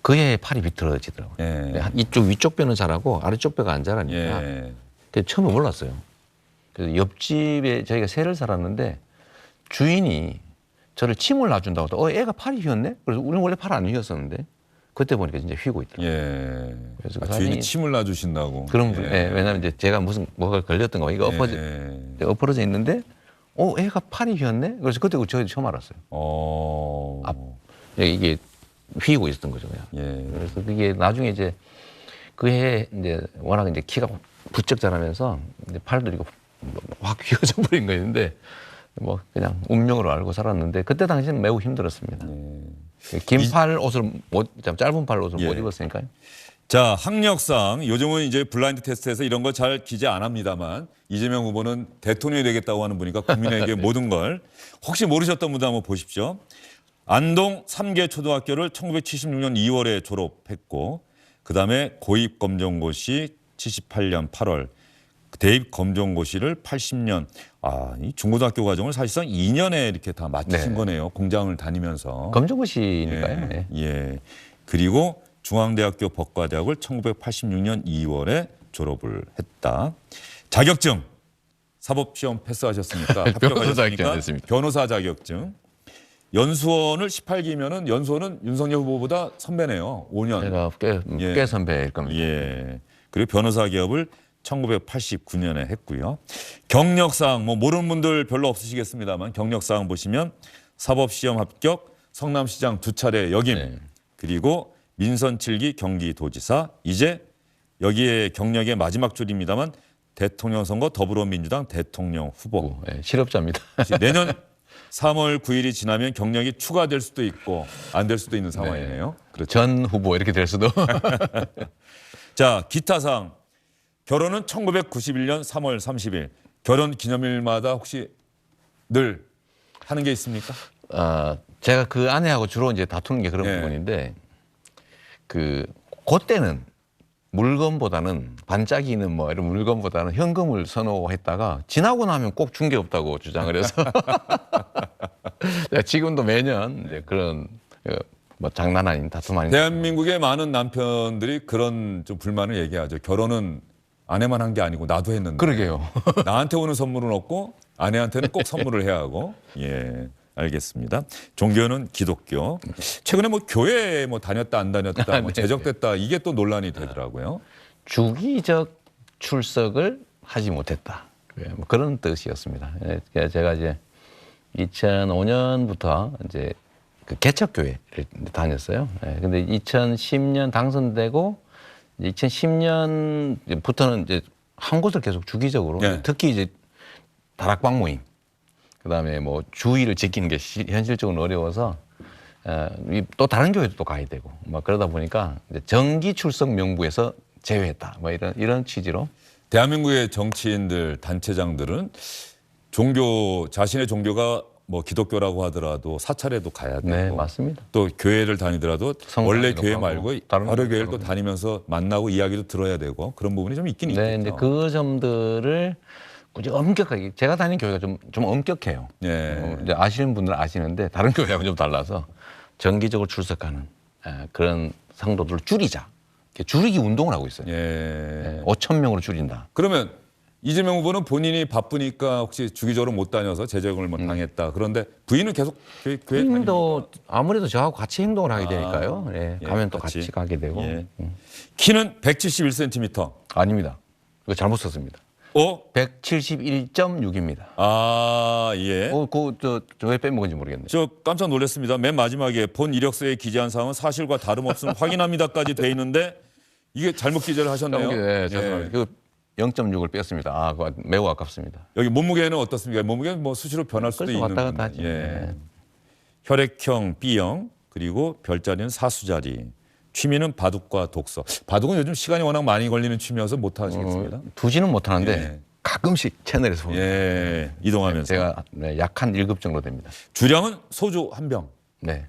그 해에 팔이 비틀어지더라고요. 이쪽 위쪽 뼈는 자라고 아래쪽 뼈가 안 자라니까. 근데 처음에 몰랐어요. 그래서 옆집에 저희가 새를 살았는데 주인이 저를 침을 놔준다고 해서 애가 팔이 휘었네? 그래서 우리는 원래 팔 안 휘었었는데 그때 보니까 진짜 휘고 있더라고요. 그래서 주인이 침을 놔주신다고. 그런 분, 왜냐하면 이제 제가 뭐가 걸렸던 거, 이거 엎어져 있는데, 애가 팔이 휘었네? 그래서 그때 저희 처음 알았어요. 이게 휘고 있었던 거죠, 그냥. 그래서 그게 나중에 이제 그 해에 이제 워낙 이제 키가 부쩍 자라면서 이제 팔도 이렇게 확 휘어져 버린 거였는데, 뭐 그냥 운명으로 알고 살았는데 그때 당시는 매우 힘들었습니다. 긴 팔 옷을 짧은 팔 옷을 못 입었으니까요. 자, 학력상 요즘은 이제 블라인드 테스트에서 이런 거 잘 기재 안 합니다만 이재명 후보는 대통령이 되겠다고 하는 분이니까 국민에게 모든 걸 혹시 모르셨던 분들 한번 보십시오. 안동 3개 초등학교를 1976년 2월에 졸업했고 그다음에 고입 검정고시 78년 8월 대입 검정고시를 80년 이 중고등학교 과정을 사실상 2년에 이렇게 다 마치신 거네요. 공장을 다니면서. 검정고시니까요. 그리고 중앙대학교 법과대학을 1986년 2월에 졸업을 했다. 자격증 사법시험 패스하셨습니까? 변호사 자격증 됐습니다. 변호사 자격증. 연수원을 18기면은 연수원은 윤석열 후보보다 선배네요. 5년. 제가 꽤 선배일 겁니다. 그리고 변호사 기업을 1989년에 했고요. 경력사항 뭐 모르는 분들 별로 없으시겠습니다만 경력사항 보시면 사법시험 합격, 성남시장 2차례 역임, 그리고 민선 7기 경기도지사, 이제 여기에 경력의 마지막 줄입니다만 대통령 선거 더불어민주당 대통령 후보. 실업자입니다. 내년 3월 9일이 지나면 경력이 추가될 수도 있고 안 될 수도 있는 상황이네요. 그렇죠. 전 후보 이렇게 될 수도. 자, 기타상 결혼은 1991년 3월 30일. 결혼 기념일마다 혹시 늘 하는 게 있습니까? 제가 그 아내하고 주로 이제 다투는 게 그런 예. 부분인데 그때는 물건보다는 반짝이는 뭐 이런 물건보다는 현금을 선호했다가 지나고 나면 꼭 준 게 없다고 주장을 해서 지금도 매년 이제 그런 뭐 장난 아닌 다툼 아닌 대한민국의 많은 남편들이 그런 좀 불만을 얘기하죠. 결혼은 아내만 한 게 아니고 나도 했는데. 그러게요. 나한테 오는 선물은 없고 아내한테는 꼭 선물을 해야 하고. 예, 알겠습니다. 종교는 기독교. 최근에 뭐 교회 뭐 다녔다 안 다녔다, 뭐 네. 제적됐다 이게 또 논란이 되더라고요. 주기적 출석을 하지 못했다. 뭐 그런 뜻이었습니다. 제가 이제 2005년부터 이제 그 개척교회를 다녔어요. 근데 2010년 당선되고 2010년부터는 이제 한 곳을 계속 주기적으로 네. 특히 이제 다락방 모임, 그다음에 뭐 주의를 지키는 게 현실적으로 어려워서 또 다른 교회도 또 가야 되고 뭐 그러다 보니까 이제 정기 출석 명부에서 제외했다. 뭐 이런 취지로. 대한민국의 정치인들, 단체장들은 자신의 종교가 뭐 기독교라고 하더라도 사찰에도 가야 되고 네, 맞습니다. 또 교회를 다니더라도 원래 성당에도 교회 가고 말고 다른 다른 교회를 교회도 또 다니면서 만나고 이야기도 들어야 되고 그런 부분이 좀 있긴 네, 있겠죠. 근데 그 점들을 굳이 엄격하게 제가 다니는 교회가 좀 엄격해요. 예. 이제 아시는 분들은 아시는데 다른 교회하고 좀 달라서 정기적으로 출석하는 그런 성도들을 줄이자. 줄이기 운동을 하고 있어요. 예. 5천 명으로 줄인다. 그러면 이재명 후보는 본인이 바쁘니까 혹시 주기적으로 못 다녀서 제적을 못 당했다. 그런데 부인은 계속 교회 다닙니까? 부인도 아무래도 저하고 같이 행동을 하게 되니까요. 예, 예, 가면 또 같이 가게 되고. 예. 키는 171cm. 아닙니다. 이거 잘못 썼습니다. 171.6입니다. 아, 예. 왜 빼먹은지 모르겠네요. 저 깜짝 놀랐습니다. 맨 마지막에 본 이력서에 기재한 사항은 사실과 다름없음 확인합니다까지 돼 있는데 이게 잘못 기재를 하셨네요. 네, 예. 죄송합니다. 그 0.6을 뺐습니다. 그거 매우 아깝습니다. 여기 몸무게는 어떻습니까? 몸무게는 뭐 수시로 변할 수도 그래서 있는 왔다 갔다 건데. 하죠. 예. 네. 혈액형 B형 그리고 별자리는 사수자리. 취미는 바둑과 독서. 바둑은 요즘 시간이 워낙 많이 걸리는 취미여서 못 하시겠습니다. 두지는 못하는데 예. 가끔씩 채널에서 봅니다. 예, 이동하면서. 제가 약한 1급 정도 됩니다. 주량은 소주 한 병. 네.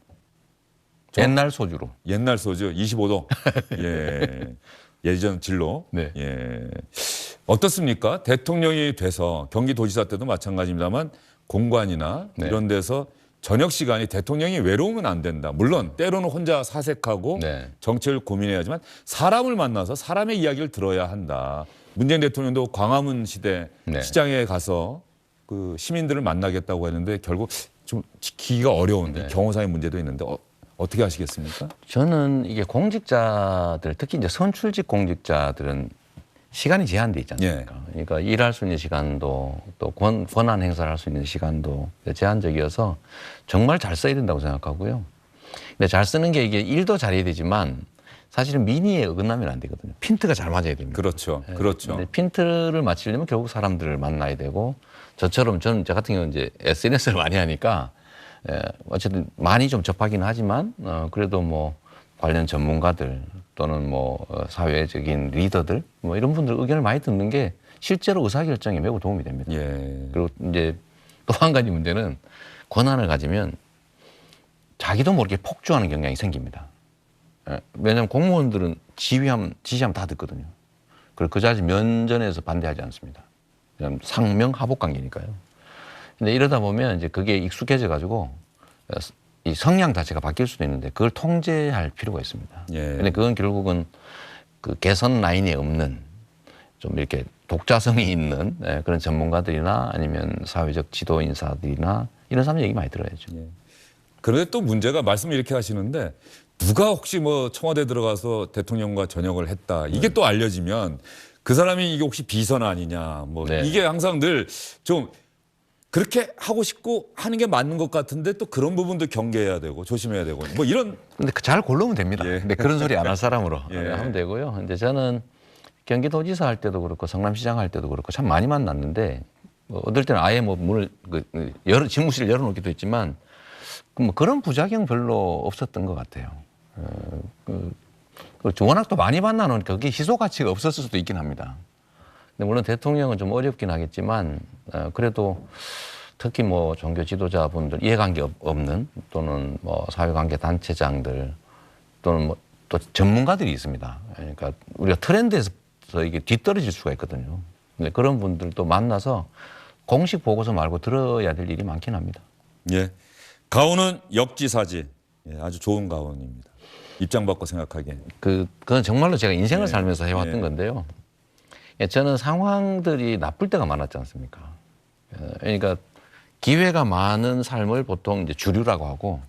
옛날 소주로. 옛날 소주 25도. 예. 예전 진로. 네. 예. 어떻습니까? 대통령이 돼서 경기도지사 때도 마찬가지입니다만 공관이나 네. 이런 데서 저녁 시간이 대통령이 외로우면 안 된다. 물론 때로는 혼자 사색하고 네. 정책을 고민해야지만 사람을 만나서 사람의 이야기를 들어야 한다. 문재인 대통령도 광화문 시대 네. 시장에 가서 그 시민들을 만나겠다고 했는데 결국 좀 지키기가 어려운 네. 경호상의 문제도 있는데 어떻게 하시겠습니까? 저는 이게 공직자들, 특히 이제 선출직 공직자들은 시간이 제한돼 있지 않습니까? 예. 그러니까 일할 수 있는 시간도 또 권한 행사를 할 수 있는 시간도 제한적이어서 정말 잘 써야 된다고 생각하고요. 근데 잘 쓰는 게 이게 일도 잘해야 되지만 사실은 민의에 어긋나면 안 되거든요. 핀트가 잘 맞아야 됩니다. 그렇죠. 예. 그렇죠. 근데 핀트를 맞추려면 결국 사람들을 만나야 되고 저처럼 저 같은 경우는 이제 SNS를 많이 하니까 어쨌든 많이 좀 접하긴 하지만 그래도 뭐 관련 전문가들 또는 뭐 사회적인 리더들 뭐 이런 분들 의견을 많이 듣는 게 실제로 의사결정에 매우 도움이 됩니다. 예. 그리고 이제 또 한 가지 문제는 권한을 가지면 자기도 모르게 폭주하는 경향이 생깁니다. 왜냐하면 공무원들은 지시하면 다 듣거든요. 그리고 그 자리 면전에서 반대하지 않습니다. 그냥 상명 하복 관계니까요. 근데 이러다 보면 이제 그게 익숙해져 가지고 이 성향 자체가 바뀔 수도 있는데 그걸 통제할 필요가 있습니다. 예. 근데 그건 결국은 그 개선 라인에 없는 좀 이렇게 독자성이 있는 그런 전문가들이나 아니면 사회적 지도 인사들이나 이런 사람 얘기 많이 들어야죠. 예. 그런데 또 문제가 말씀을 이렇게 하시는데 누가 혹시 뭐 청와대 들어가서 대통령과 전역을 했다 이게 또 알려지면 그 사람이 이게 혹시 비선 아니냐 뭐 네. 이게 항상 늘 좀 그렇게 하고 싶고 하는 게 맞는 것 같은데 또 그런 부분도 경계해야 되고 조심해야 되고 뭐 이런 근데 잘 고르면 됩니다. 예. 근데 그런 소리 안 할 사람으로 예. 하면 되고요. 근데 저는 경기도지사 할 때도 그렇고 성남시장 할 때도 그렇고 참 많이 만났는데 뭐 어떨 때는 아예 뭐 문을 집무실을 열어놓기도 했지만 뭐 그런 부작용 별로 없었던 것 같아요. 워낙 또 많이 만나놓으니까 그게 희소 가치가 없었을 수도 있긴 합니다. 근데 물론 대통령은 좀 어렵긴 하겠지만 그래도 특히 뭐 종교 지도자분들 이해관계 없는 또는 뭐 사회관계 단체장들 또는 뭐 또 전문가들이 있습니다. 그러니까 우리가 트렌드에서 이게 뒤떨어질 수가 있거든요. 근데 그런 분들도 만나서 공식 보고서 말고 들어야 될 일이 많긴 합니다. 예. 가온은 역지사지. 예, 아주 좋은 가온입니다. 입장 바꿔 생각하기엔. 그건 정말로 제가 인생을 예. 살면서 해왔던 예. 건데요. 예, 저는 상황들이 나쁠 때가 많았지 않습니까? 그러니까 기회가 많은 삶을 보통 이제 주류라고 하고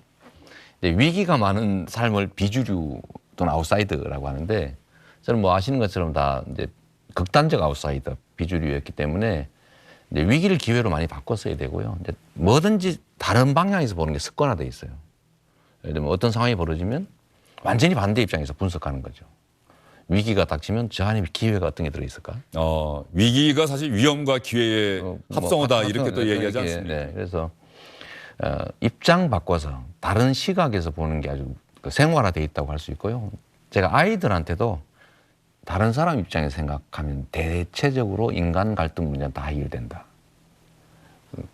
이제 위기가 많은 삶을 비주류 또는 아웃사이더라고 하는데 저는 뭐 아시는 것처럼 다 이제 극단적 아웃사이더 비주류였기 때문에 이제 위기를 기회로 많이 바꿨어야 되고요. 이제 뭐든지 다른 방향에서 보는 게 습관화돼 있어요. 예를 들면 어떤 상황이 벌어지면 완전히 반대 입장에서 분석하는 거죠. 위기가 닥치면 저 안에 기회가 어떤 게 들어있을까? 위기가 사실 위험과 기회의 합성어다 이렇게 또 얘기하지 않습니까? 네, 그래서 입장 바꿔서 다른 시각에서 보는 게 아주 생활화돼 있다고 할 수 있고요. 제가 아이들한테도 다른 사람 입장에서 생각하면 대체적으로 인간 갈등 문제는 다 해결된다.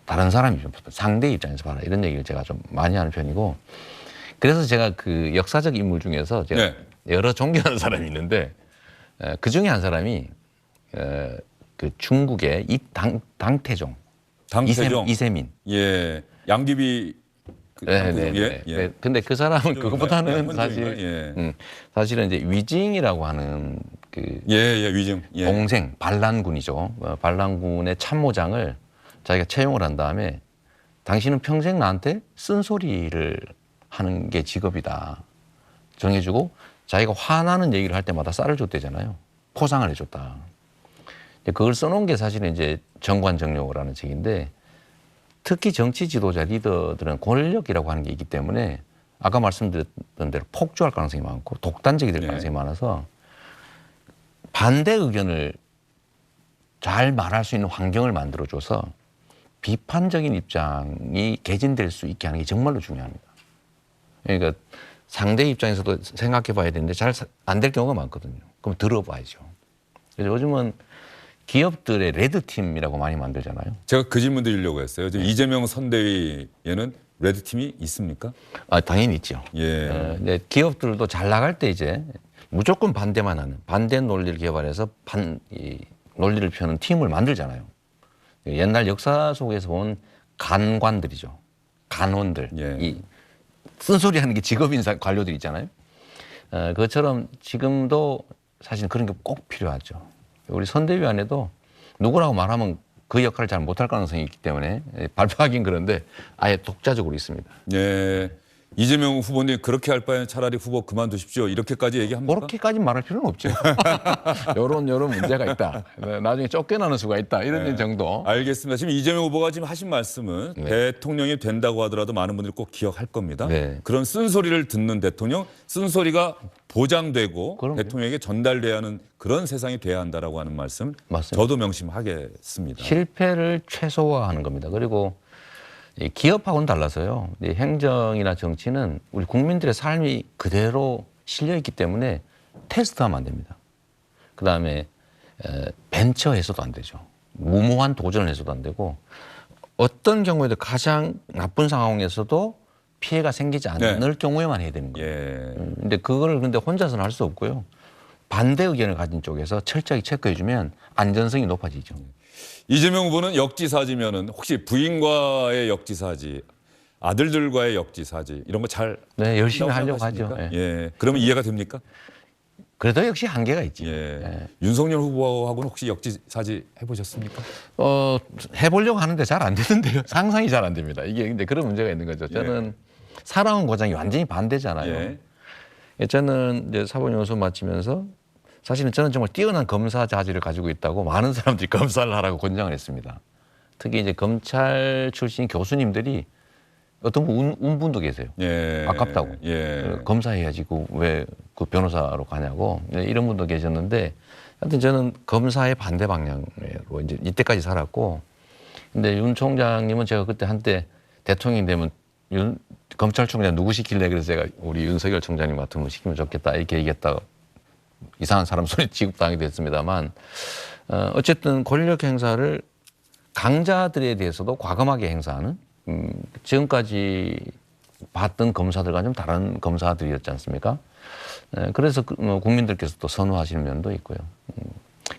다른 사람 입장, 상대 입장에서 봐라 이런 얘기를 제가 좀 많이 하는 편이고 그래서 제가 그 역사적 인물 중에서 제가 네. 여러 존경하는 사람이 있는데 그 중에 한 사람이 그 중국의 당태종 이세민. 예. 양귀비. 네. 예. 근데 그 사람은 그것보다는 예. 사실은 이제 위징이라고 하는 그 위증. 예. 동생 반란군이죠. 반란군의 참모장을 자기가 채용을 한 다음에 당신은 평생 나한테 쓴소리를 하는 게 직업이다. 정해주고 자기가 화나는 얘기를 할 때마다 쌀을 줬대잖아요. 포상을 해줬다. 그걸 써놓은 게 사실은 이제 정관정료라는 책인데 특히 정치 지도자 리더들은 권력이라고 하는 게 있기 때문에 아까 말씀드렸던 대로 폭주할 가능성이 많고 독단적이 될 가능성이 많아서 반대 의견을 잘 말할 수 있는 환경을 만들어줘서 비판적인 입장이 개진될 수 있게 하는 게 정말로 중요합니다. 그러니까 상대 입장에서도 생각해 봐야 되는데 잘 안 될 경우가 많거든요. 그럼 들어봐야죠. 그래서 요즘은 기업들의 레드팀이라고 많이 만들잖아요. 제가 그 질문 드리려고 했어요. 지금 이재명 선대위에는 레드팀이 있습니까? 당연히 있죠. 예. 근데 기업들도 잘 나갈 때 이제 무조건 반대만 하는 반대 논리를 개발해서 이 논리를 펴는 팀을 만들잖아요. 옛날 역사 속에서 본 간관들이죠. 간원들. 예. 이 쓴소리 하는 게 직업인 관료들 있잖아요. 그것처럼 지금도 사실 그런 게 꼭 필요하죠. 우리 선대위 안에도 누구라고 말하면 그 역할을 잘 못할 가능성이 있기 때문에 발표하긴 그런데 아예 독자적으로 있습니다. 예. 이재명 후보님 그렇게 할 바에는 차라리 후보 그만두십시오. 이렇게까지 얘기합니까? 그렇게까지 말할 필요는 없죠. 요런 문제가 있다. 나중에 쫓겨나는 수가 있다. 이런 정도. 알겠습니다. 지금 이재명 후보가 지금 하신 말씀은 대통령이 된다고 하더라도 많은 분들이 꼭 기억할 겁니다. 네. 그런 쓴소리를 듣는 대통령, 쓴소리가 보장되고 그럼요. 대통령에게 전달돼야 하는 그런 세상이 돼야 한다라고 하는 말씀 맞습니다. 저도 명심하겠습니다. 실패를 최소화하는 겁니다. 그리고 기업하고는 달라서요. 행정이나 정치는 우리 국민들의 삶이 그대로 실려 있기 때문에 테스트하면 안 됩니다. 그다음에 벤처해서도 안 되죠. 무모한 도전을 해서도 안 되고 어떤 경우에도 가장 나쁜 상황에서도 피해가 생기지 않을 경우에만 해야 되는 거예요. 예. 근데 그걸 근데 혼자서는 할 수 없고요. 반대 의견을 가진 쪽에서 철저히 체크해주면 안전성이 높아지죠. 이재명 후보는 역지사지면은 혹시 부인과의 역지사지, 아들들과의 역지사지 이런 거 잘 열심히 하려고 하죠. 예. 그러면 이해가 됩니까? 그래도 역시 한계가 있지. 예. 윤석열 후보하고는 혹시 역지사지 해보셨습니까? 해보려고 하는데 잘 안 되는데요. 상상이 잘 안 됩니다. 이게 근데 그런 문제가 있는 거죠. 저는 살아온 고장이 완전히 반대잖아요. 저는 이제 사법연수 마치면서 사실은 저는 정말 뛰어난 검사 자질을 가지고 있다고 많은 사람들이 검사를 하라고 권장을 했습니다. 특히 이제 검찰 출신 교수님들이 어떤 분 운분도 계세요. 아깝다고. 검사해야지 왜 그 변호사로 가냐고 이런 분도 계셨는데 하여튼 저는 검사의 반대 방향으로 이제 이때까지 살았고 근데 윤 총장님은 제가 그때 한때 대통령이 되면 검찰총장 누구 시킬래 그래서 제가 우리 윤석열 총장님 같은 분 시키면 좋겠다 이렇게 얘기했다가 이상한 사람 소리 취급당하게 됐습니다만 어쨌든 권력 행사를 강자들에 대해서도 과감하게 행사하는 지금까지 봤던 검사들과 좀 다른 검사들이었지 않습니까? 그래서 국민들께서 또 선호하시는 면도 있고요.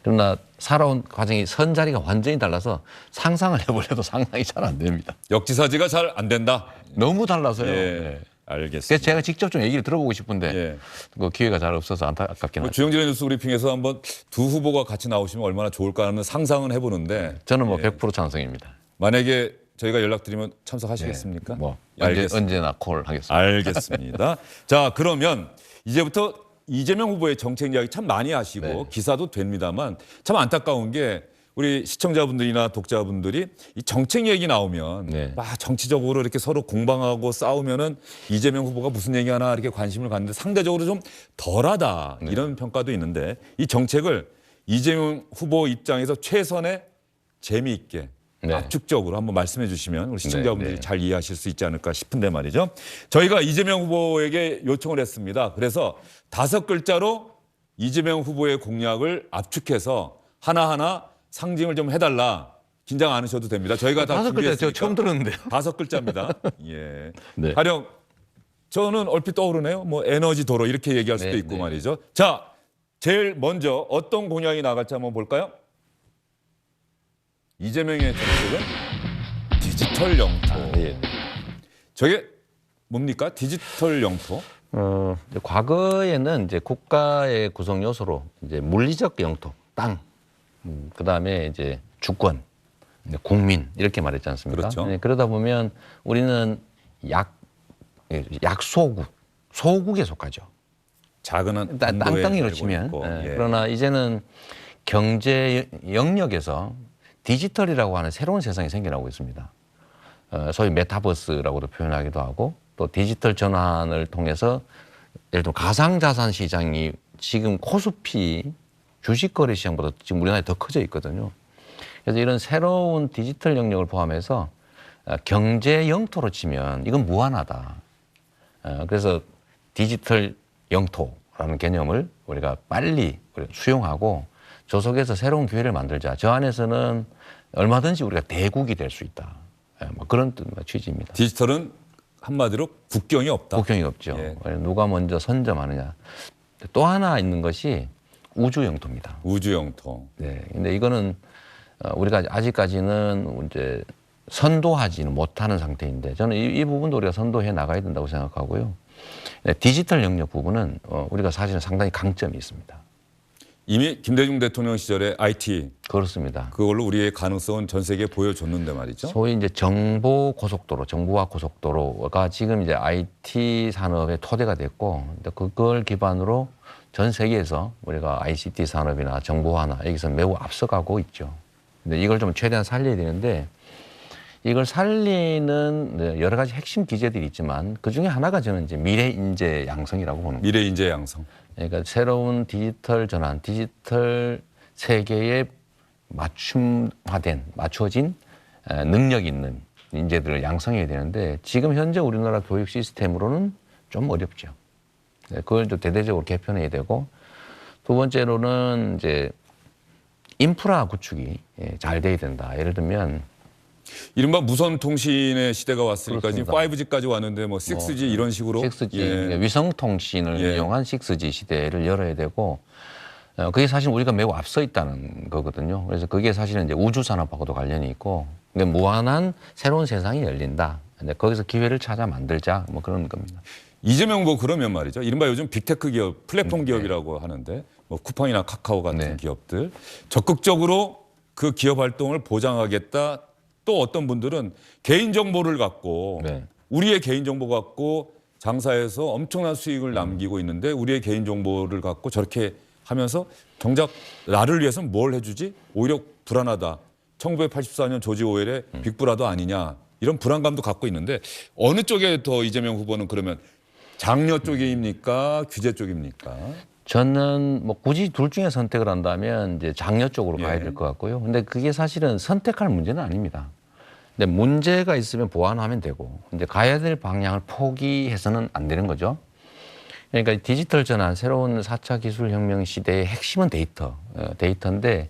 그러나 살아온 과정이 선 자리가 완전히 달라서 상상을 해보려도 상상이 잘 안 됩니다. 역지사지가 잘 안 된다. 너무 달라서요. 예, 네. 알겠습니다. 그래서 제가 직접 좀 얘기를 들어보고 싶은데 예. 그 기회가 잘 없어서 안타깝긴 하죠. 주영진의 뉴스 브리핑에서 한번 두 후보가 같이 나오시면 얼마나 좋을까 하는 상상은 해보는데 저는 뭐 100% 찬성입니다. 만약에 저희가 연락드리면 참석하시겠습니까? 뭐 알겠습니다. 언제나 콜하겠습니다. 알겠습니다. 자, 그러면 이제부터 이재명 후보의 정책 이야기 참 많이 하시고 네. 기사도 됩니다만 참 안타까운 게 우리 시청자분들이나 독자분들이 이 정책 얘기 나오면 네. 막 정치적으로 이렇게 서로 공방하고 싸우면은 이재명 후보가 무슨 얘기하나 이렇게 관심을 갖는데 상대적으로 좀 덜하다 이런 평가도 있는데 이 정책을 이재명 후보 입장에서 최선의 재미있게 네. 압축적으로 한번 말씀해 주시면 우리 시청자분들이 네. 잘 이해하실 수 있지 않을까 싶은데 말이죠. 저희가 이재명 후보에게 요청을 했습니다. 그래서 5글자로 이재명 후보의 공약을 압축해서 하나하나 상징을 좀 해달라. 긴장 안 하셔도 됩니다. 저희가 다 5글자 제가 처음 들었는데요. 5글자입니다. 예. 네. 가령 저는 얼핏 떠오르네요. 뭐 에너지 도로 이렇게 얘기할 수도 네, 있고 네. 말이죠. 자, 제일 먼저 어떤 공약이 나갈지 한번 볼까요? 이재명의 정책은 디지털 영토. 예. 저게 뭡니까? 디지털 영토? 이제 과거에는 이제 국가의 구성 요소로 이제 물리적 영토, 땅, 그다음에 이제 주권, 국민 이렇게 말했지 않습니까? 그렇죠. 네, 그러다 보면 우리는 약소국, 소국에 속하죠. 작은 땅덩이로 치면. 네, 그러나 이제는 경제 영역에서 디지털이라고 하는 새로운 세상이 생겨나고 있습니다. 소위 메타버스라고도 표현하기도 하고 또 디지털 전환을 통해서 예를 들어 가상자산 시장이 지금 코스피 주식거래 시장보다 지금 우리나라에 더 커져 있거든요. 그래서 이런 새로운 디지털 영역을 포함해서 경제 영토로 치면 이건 무한하다. 그래서 디지털 영토라는 개념을 우리가 빨리 수용하고 저 속에서 새로운 기회를 만들자. 저 안에서는 얼마든지 우리가 대국이 될 수 있다. 뭐 그런 취지입니다. 디지털은 한마디로 국경이 없다. 국경이 없죠. 예. 누가 먼저 선점하느냐. 또 하나 있는 것이 우주 영토입니다. 우주 영토. 네. 근데 이거는 우리가 아직까지는 이제 선도하지는 못하는 상태인데 저는 이 부분도 우리가 선도해 나가야 된다고 생각하고요. 네, 디지털 영역 부분은 우리가 사실은 상당히 강점이 있습니다. 이미 김대중 대통령 시절에 IT 그렇습니다. 그걸로 우리의 가능성은 전 세계에 보여줬는데 말이죠. 소위 이제 정보 고속도로, 정보화 고속도로가 지금 이제 IT 산업의 토대가 됐고, 그걸 기반으로 전 세계에서 우리가 ICT 산업이나 정보화나 여기서 매우 앞서가고 있죠. 근데 이걸 좀 최대한 살려야 되는데, 이걸 살리는 여러 가지 핵심 기제들이 있지만 그 중에 하나가 저는 이제 미래 인재 양성이라고 보는 거예요. 미래 인재 양성. 그러니까 새로운 디지털 전환, 디지털 세계에 맞춰진 능력 있는 인재들을 양성해야 되는데 지금 현재 우리나라 교육 시스템으로는 좀 어렵죠. 그걸 좀 대대적으로 개편해야 되고 두 번째로는 이제 인프라 구축이 잘 돼야 된다. 예를 들면 이른바 무선 통신의 시대가 왔으니까 지금 그렇습니다. 5G까지 왔는데 뭐 6G 이런 식으로 6G, 예. 위성 통신을 예. 이용한 6G 시대를 열어야 되고 그게 사실 우리가 매우 앞서 있다는 거거든요. 그래서 그게 사실은 이제 우주 산업하고도 관련이 있고 근데 무한한 새로운 세상이 열린다. 근데 거기서 기회를 찾아 만들자 뭐 그런 겁니다. 이재명 후보 그러면 말이죠. 이른바 요즘 빅테크 기업, 플랫폼 기업이라고 하는데 뭐 쿠팡이나 카카오 같은 네. 기업들 적극적으로 그 기업 활동을 보장하겠다. 또 어떤 분들은 개인정보를 갖고 네. 우리의 개인정보 갖고 장사해서 엄청난 수익을 남기고 있는데 우리의 개인정보를 갖고 저렇게 하면서 정작 나를 위해서는 뭘 해주지? 오히려 불안하다. 1984년 조지 오웰의 빅브라더 아니냐. 이런 불안감도 갖고 있는데 어느 쪽에 더 이재명 후보는 그러면 장려 쪽입니까? 규제 쪽입니까? 저는 뭐 굳이 둘 중에 선택을 한다면 이제 장려 쪽으로 가야 예. 될 것 같고요. 근데 그게 사실은 선택할 문제는 아닙니다. 근데 문제가 있으면 보완하면 되고 이제 가야 될 방향을 포기해서는 안 되는 거죠. 그러니까 디지털 전환, 새로운 4차 기술혁명 시대의 핵심은 데이터인데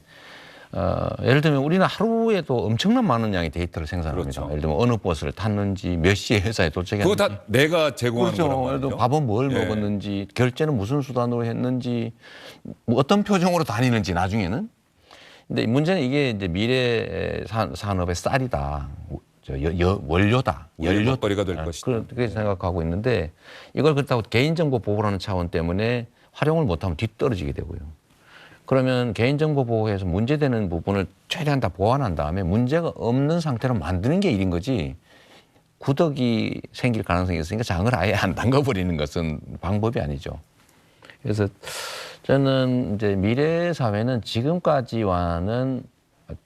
예를 들면 우리는 하루에도 엄청난 많은 양의 데이터를 생산합니다. 그렇죠. 예를 들면 어느 버스를 탔는지, 몇 시에 회사에 도착했는지. 그거 다 내가 제공하는 그렇죠. 거란 예를 들면 말이죠. 밥은 뭘 예. 먹었는지, 결제는 무슨 수단으로 했는지, 뭐 어떤 표정으로 다니는지 나중에는. 근데 문제는 이게 이제 미래 산업의 쌀이다. 원료다. 우리의 먹거리가 될 것이다. 그렇게 생각하고 있는데 이걸 그렇다고 개인정보 보호라는 차원 때문에 활용을 못하면 뒤떨어지게 되고요. 그러면 개인정보 보호에서 문제되는 부분을 최대한 다 보완한 다음에 문제가 없는 상태로 만드는 게 일인 거지 구덕이 생길 가능성이 있으니까 장을 아예 안 담가버리는 것은 방법이 아니죠. 그래서 저는 이제 미래 사회는 지금까지와는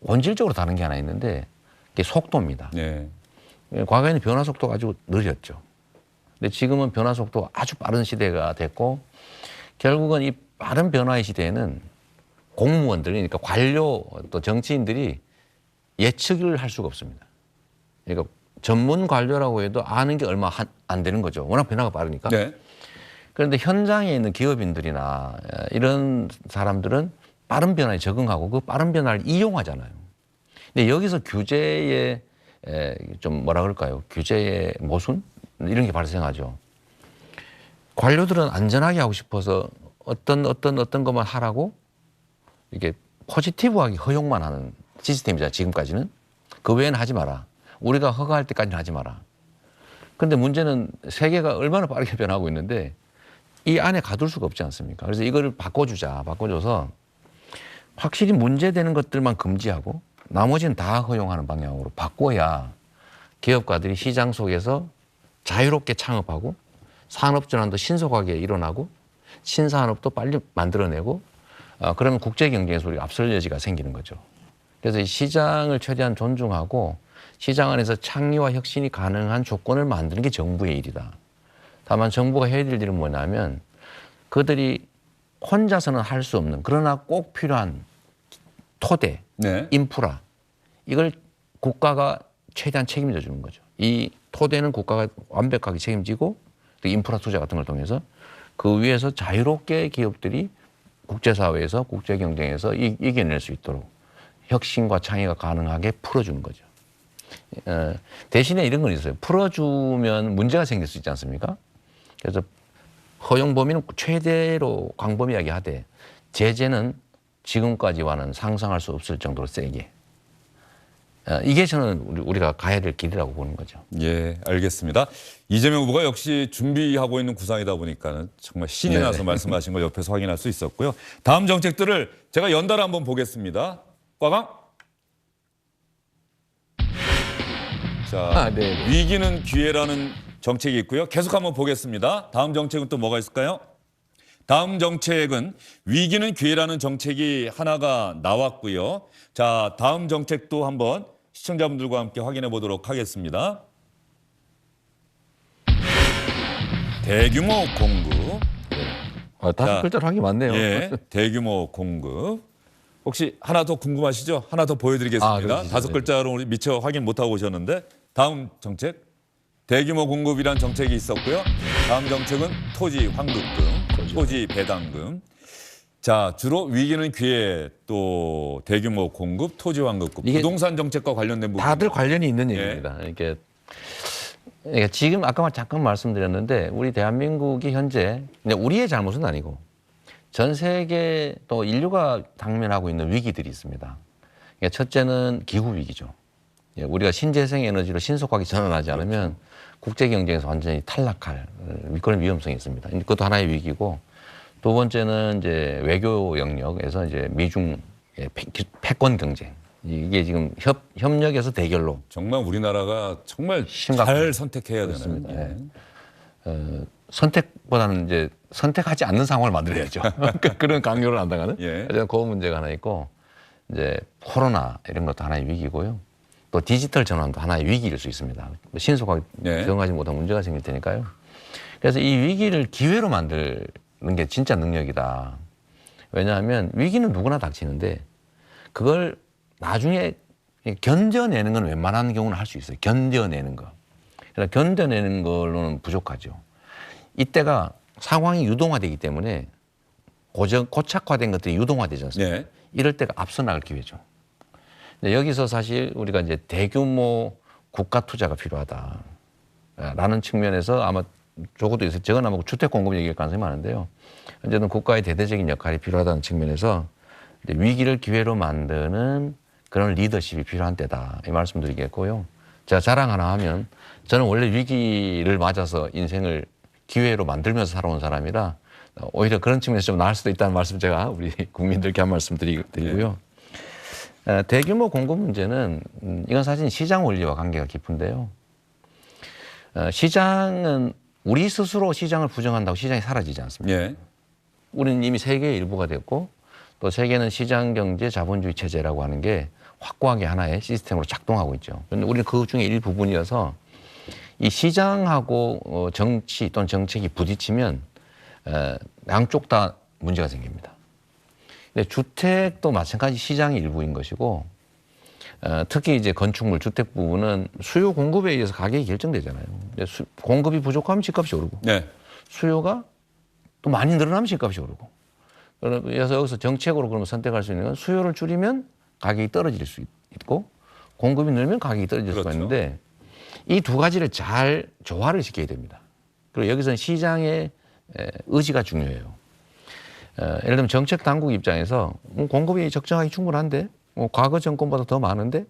본질적으로 다른 게 하나 있는데 그게 속도입니다. 네. 과거에는 변화 속도가 아주 느렸죠. 근데 지금은 변화 속도가 아주 빠른 시대가 됐고 결국은 이 빠른 변화의 시대에는 공무원들, 그러니까 관료 또 정치인들이 예측을 할 수가 없습니다. 그러니까 전문 관료라고 해도 아는 게 얼마 안 되는 거죠. 워낙 변화가 빠르니까. 네. 그런데 현장에 있는 기업인들이나 이런 사람들은 빠른 변화에 적응하고 그 빠른 변화를 이용하잖아요. 근데 여기서 규제의 좀 뭐라 그럴까요? 규제의 모순? 이런 게 발생하죠. 관료들은 안전하게 하고 싶어서 어떤 것만 하라고 이게 포지티브하게 허용만 하는 시스템이잖아요. 지금까지는. 그 외에는 하지 마라. 우리가 허가할 때까지는 하지 마라. 그런데 문제는 세계가 얼마나 빠르게 변하고 있는데 이 안에 가둘 수가 없지 않습니까? 그래서 이거를 바꿔줘서 확실히 문제되는 것들만 금지하고 나머지는 다 허용하는 방향으로 바꿔야 기업가들이 시장 속에서 자유롭게 창업하고 산업전환도 신속하게 일어나고 신산업도 빨리 만들어내고 그러면 국제 경쟁에서 우리가 앞설 여지가 생기는 거죠. 그래서 이 시장을 최대한 존중하고 시장 안에서 창의와 혁신이 가능한 조건을 만드는 게 정부의 일이다. 다만 정부가 해야 될 일은 뭐냐면 그들이 혼자서는 할 수 없는 그러나 꼭 필요한 토대, 네. 인프라 이걸 국가가 최대한 책임져 주는 거죠. 이 토대는 국가가 완벽하게 책임지고 또 인프라 투자 같은 걸 통해서 그 위에서 자유롭게 기업들이 국제사회에서 국제 경쟁에서 이겨낼 수 있도록 혁신과 창의가 가능하게 풀어주는 거죠. 대신에 이런 건 있어요. 풀어주면 문제가 생길 수 있지 않습니까? 그래서 허용 범위는 최대로 광범위하게 하되 제재는 지금까지와는 상상할 수 없을 정도로 세게. 이게 저는 우리가 가야 될 길이라고 보는 거죠. 예, 알겠습니다. 이재명 후보가 역시 준비하고 있는 구상이다 보니까는 정말 신이 네. 나서 말씀하신 걸 옆에서 확인할 수 있었고요. 다음 정책들을 제가 연달아 한번 보겠습니다. 꽈강. 자, 네. 위기는 기회라는 정책이 있고요. 계속 한번 보겠습니다. 다음 정책은 또 뭐가 있을까요? 다음 정책은 위기는 기회라는 정책이 하나가 나왔고요. 자, 다음 정책도 한번 시청자분들과 함께 확인해 보도록 하겠습니다. 대규모 공급. 다섯 글자로 하기 많네요. 예, 대규모 공급. 혹시 하나 더 궁금하시죠? 하나 더 보여드리겠습니다. 그러시죠. 다섯 글자로 우리 미처 확인 못하고 오셨는데 다음 정책. 대규모 공급이란 정책이 있었고요. 다음 정책은 토지 환급금, 토지 배당금. 자, 주로 위기는 기회, 또 대규모 공급, 토지 환급금, 이게 부동산 정책과 관련된 부분. 다들 관련이 있는 예. 얘기입니다. 이게 그러니까 지금 아까 잠깐 말씀드렸는데 우리 대한민국이 현재 우리의 잘못은 아니고 전 세계 또 인류가 당면하고 있는 위기들이 있습니다. 그러니까 첫째는 기후 위기죠. 우리가 신재생 에너지로 신속하게 전환하지 않으면 국제 경쟁에서 완전히 탈락할 그런 위험성이 있습니다. 그것도 하나의 위기고 두 번째는 이제 외교 영역에서 이제 미중 패권 경쟁. 이게 지금 협력에서 대결로 정말 우리나라가 정말 심각합니다. 잘 선택해야 그렇습니다. 되는. 예. 선택보다는 이제 선택하지 않는 상황을 만들어야죠. 그런 강요를 안 당하는. 예. 그래서 그 문제가 하나 있고 이제 코로나 이런 것도 하나의 위기고요. 또 디지털 전환도 하나의 위기일 수 있습니다. 신속하게 네. 적응하지 못한 문제가 생길 테니까요. 그래서 이 위기를 기회로 만드는 게 진짜 능력이다. 왜냐하면 위기는 누구나 닥치는데 그걸 나중에 견뎌내는 건 웬만한 경우는 할 수 있어요. 견뎌내는 거. 그러나 견뎌내는 걸로는 부족하죠. 이때가 상황이 유동화되기 때문에 고착화된 것들이 유동화되지 않습니까? 네. 이럴 때가 앞서 나갈 기회죠. 근데 여기서 사실 우리가 이제 대규모 국가 투자가 필요하다라는 측면에서 아마 적어도 있어요. 저건 아마 주택 공급 얘기할 가능성이 많은데요. 어쨌든 국가의 대대적인 역할이 필요하다는 측면에서 이제 위기를 기회로 만드는 그런 리더십이 필요한 때다. 이 말씀 드리겠고요. 제가 자랑 하나 하면 저는 원래 위기를 맞아서 인생을 기회로 만들면서 살아온 사람이라 오히려 그런 측면에서 좀 나을 수도 있다는 말씀 제가 우리 국민들께 한 말씀 드리고요. 대규모 공급 문제는 이건 사실 시장 원리와 관계가 깊은데요. 시장은 우리 스스로 시장을 부정한다고 시장이 사라지지 않습니다. 예. 우리는 이미 세계의 일부가 됐고 또 세계는 시장 경제 자본주의 체제라고 하는 게 확고하게 하나의 시스템으로 작동하고 있죠. 그런데 우리는 그 중에 일부분이어서 이 시장하고 정치 또는 정책이 부딪히면 양쪽 다 문제가 생깁니다. 근데 주택도 마찬가지 시장의 일부인 것이고 특히 이제 건축물 주택 부분은 수요 공급에 의해서 가격이 결정되잖아요. 공급이 부족하면 집값이 오르고 네. 수요가 또 많이 늘어나면 집값이 오르고 그래서 여기서 정책으로 그러면 선택할 수 있는 건 수요를 줄이면 가격이 떨어질 수 있고 공급이 늘면 가격이 떨어질 수가 그렇죠. 있는데 이 두 가지를 잘 조화를 시켜야 됩니다. 그리고 여기서는 시장의 의지가 중요해요. 예를 들면 정책 당국 입장에서 공급이 적정하게 충분한데 과거 정권보다 더 많은데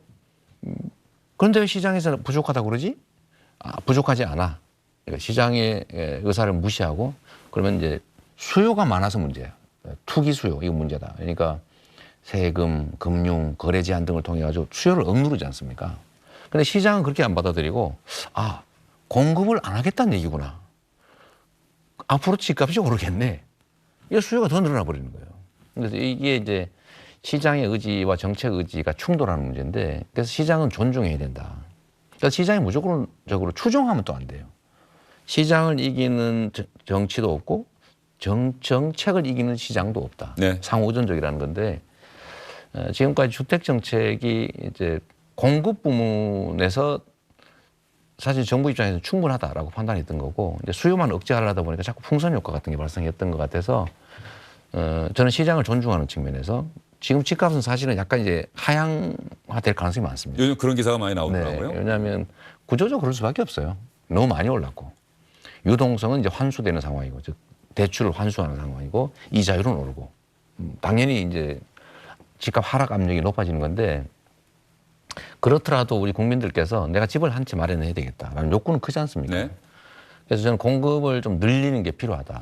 그런데 왜 시장에서는 부족하다고 그러지? 부족하지 않아. 그러니까 시장의 의사를 무시하고 그러면 이제 수요가 많아서 문제야. 투기 수요 이거 문제다. 그러니까 세금, 금융, 거래 제한 등을 통해 가지고 수요를 억누르지 않습니까? 근데 시장은 그렇게 안 받아들이고 공급을 안 하겠다는 얘기구나. 앞으로 집값이 오르겠네. 이 수요가 더 늘어나 버리는 거예요. 그래서 이게 이제 시장의 의지와 정책 의지가 충돌하는 문제인데 그래서 시장은 존중해야 된다. 그러니까 시장이 무조건적으로 추종하면 또 안 돼요. 시장을 이기는 정치도 없고 정책을 이기는 시장도 없다. 네. 상호전적이라는 건데 지금까지 주택 정책이 이제 공급 부문에서 사실 정부 입장에서는 충분하다라고 판단했던 거고 이제 수요만 억제하려다 보니까 자꾸 풍선 효과 같은 게 발생했던 것 같아서 저는 시장을 존중하는 측면에서 지금 집값은 사실은 약간 이제 하향화될 가능성이 많습니다. 요즘 그런 기사가 많이 나오더라고요. 네, 왜냐하면 구조적으로 그럴 수밖에 없어요. 너무 많이 올랐고 유동성은 이제 환수되는 상황이고 즉 대출을 환수하는 상황이고 이자율은 오르고 당연히 이제 집값 하락 압력이 높아지는 건데 그렇더라도 우리 국민들께서 내가 집을 한 채 마련해야 되겠다라는 욕구는 크지 않습니까? 네. 그래서 저는 공급을 좀 늘리는 게 필요하다.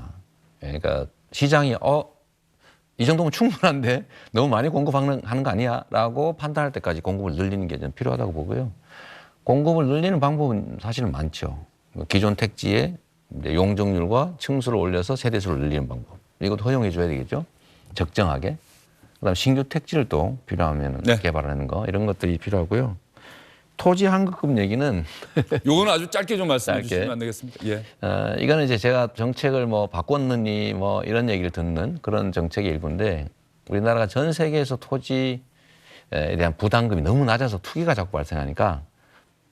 그러니까 시장이 이 정도면 충분한데 너무 많이 공급하는 거 아니야? 라고 판단할 때까지 공급을 늘리는 게 좀 필요하다고 보고요. 공급을 늘리는 방법은 사실은 많죠. 기존 택지의 이제 용적률과 층수를 올려서 세대수를 늘리는 방법. 이것도 허용해 줘야 되겠죠. 적정하게. 그다음 신규 택지를 또 필요하면 네. 개발하는 거 이런 것들이 필요하고요. 토지 환급금 얘기는 요거는 아주 짧게 좀 말씀해 짧게. 주시면 안 되겠습니까? 예. 이거는 이제 제가 정책을 바꿨느니 이런 얘기를 듣는 그런 정책의 일부인데 우리나라가 전 세계에서 토지에 대한 부담금이 너무 낮아서 투기가 자꾸 발생하니까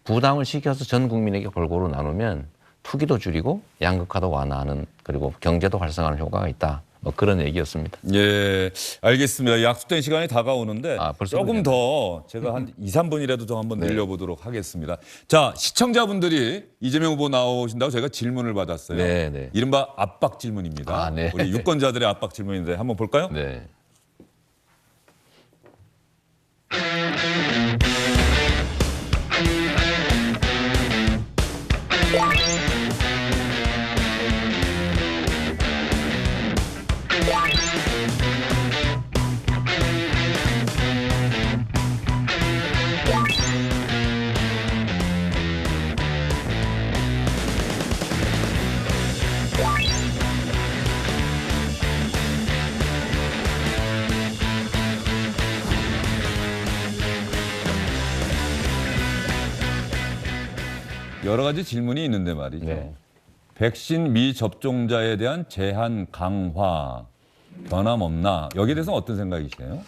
부담을 시켜서 전 국민에게 골고루 나누면 투기도 줄이고 양극화도 완화하는 그리고 경제도 활성화하는 효과가 있다. 그런 얘기였습니다. 예, 알겠습니다. 약속된 시간이 다가오는데 벌써 조금 그러네요. 더 제가 한 2, 3분이라도 더 한번 늘려보도록 하겠습니다. 자, 시청자분들이 이재명 후보 나오신다고 저희가 질문을 받았어요. 네, 네. 이른바 압박 질문입니다. 네. 우리 유권자들의 압박 질문인데 한번 볼까요? 네. 여러 가지 질문이 있는데 말이죠. 네. 백신 미접종자에 대한 제한 강화 변함없나? 여기에 대해서 어떤 생각이세요?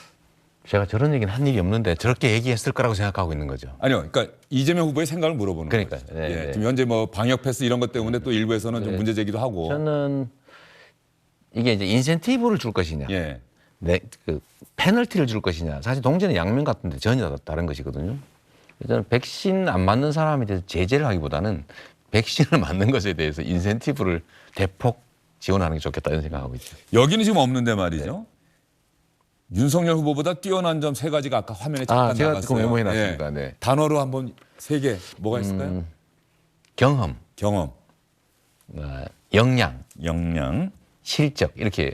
제가 저런 얘기는 한 일이 없는데 저렇게 얘기했을 거라고 생각하고 있는 거죠. 아니요, 그러니까 이재명 후보의 생각을 물어보는 거예요. 그러니까요. 네, 네. 지금 현재 뭐 방역 패스 이런 것 때문에 또 일부에서는 좀 문제 제기도 하고. 저는 이게 이제 인센티브를 줄 것이냐, 예. 그 페널티를 줄 것이냐, 사실 동전의 양면 같은데 전혀 다른 것이거든요. 저는 백신 안 맞는 사람에 대해서 제재를 하기보다는 백신을 맞는 것에 대해서 인센티브를 대폭 지원하는 게 좋겠다 이런 생각하고 있죠. 여기는 지금 없는데 말이죠. 윤석열 후보보다 뛰어난 점 세 가지가 아까 화면에 잠깐 제가 나갔어요. 그거 메모해놨습니다. 네. 단어로 한번 세 개 뭐가 있을까요? 경험, 경험, 역량, 역량, 실적 이렇게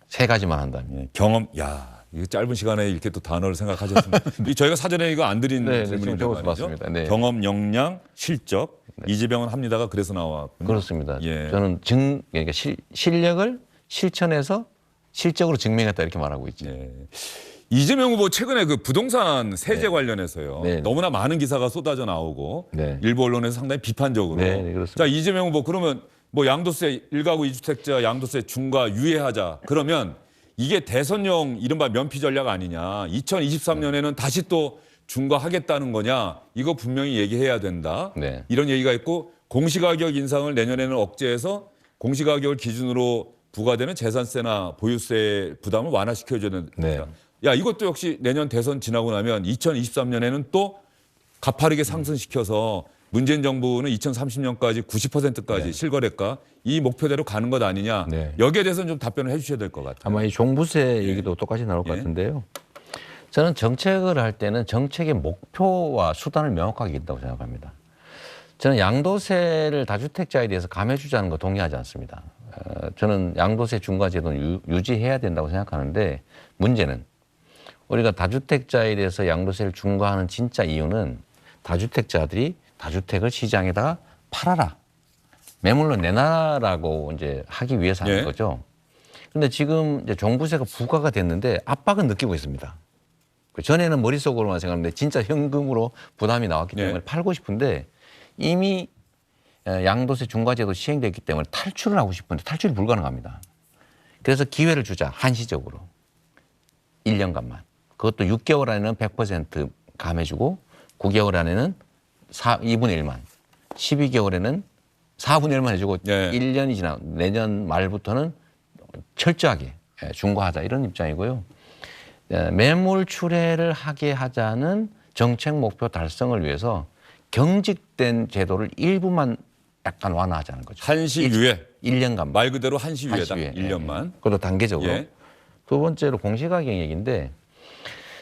세 가지만 한다면 예, 경험. 야, 이 짧은 시간에 이렇게 또 단어를 생각하셨습니다. 저희가 사전에 이거 안 드린 네, 질문인데 지금 말이죠. 맞습니다. 네. 경험, 역량, 실적. 이재명은 합니다가 그래서 나왔군요. 그렇습니다. 예. 저는 그러니까 실력을 실천해서 실적으로 증명했다 이렇게 말하고 있죠. 예. 이재명 후보 최근에 그 부동산 세제 관련해서요. 네. 너무나 많은 기사가 쏟아져 나오고 네. 일부 언론에서 상당히 비판적으로. 네, 그렇습니다. 자, 이재명 후보 그러면 뭐 양도세 1가구 2주택자 양도세 중과 유예하자. 그러면 이게 대선용 이른바 면피 전략 아니냐. 2023년에는 다시 또 중과하겠다는 거냐. 이거 분명히 얘기해야 된다. 네. 이런 얘기가 있고 공시가격 인상을 내년에는 억제해서 공시가격을 기준으로 부과되는 재산세나 보유세 부담을 완화시켜줘야 된다. 네. 야, 이것도 역시 내년 대선 지나고 나면 2023년에는 또 가파르게 상승시켜서 문재인 정부는 2030년까지 90%까지 실거래가 이 목표대로 가는 것 아니냐. 네. 여기에 대해서는 좀 답변을 해 주셔야 될 것 같아요. 아마 이 종부세 얘기도 똑같이 나올 것 예. 같은데요. 저는 정책을 할 때는 정책의 목표와 수단을 명확하게 있다고 생각합니다. 저는 양도세를 다주택자에 대해서 감해주자는 거 동의하지 않습니다. 저는 양도세 중과 제도는 유지해야 된다고 생각하는데 문제는 우리가 다주택자에 대해서 양도세를 중과하는 진짜 이유는 다주택자들이 다주택을 시장에다가 팔아라. 매물로 내놔라고 이제 하기 위해서 하는 예. 거죠. 그런데 지금 이제 종부세가 부과가 됐는데 압박은 느끼고 있습니다. 전에는 머릿속으로만 생각하는데 진짜 현금으로 부담이 나왔기 때문에 예. 팔고 싶은데 이미 양도세 중과제도 시행됐기 때문에 탈출을 하고 싶은데 탈출이 불가능합니다. 그래서 기회를 주자 한시적으로 1년간만. 그것도 6개월 안에는 100% 감해주고 9개월 안에는 2분의 1만 12개월에는 4분의 1만 해주고 예. 1년이 지나 내년 말부터는 철저하게 중과하자 이런 입장이고요. 매물 출회를 하게 하자는 정책 목표 달성을 위해서 경직된 제도를 일부만 약간 완화하자는 거죠. 한시 유예. 1년간. 말 그대로 한시 유예다. 한시 유예. 1년만. 그것도 단계적으로. 예. 두 번째로 공시가격 얘기인데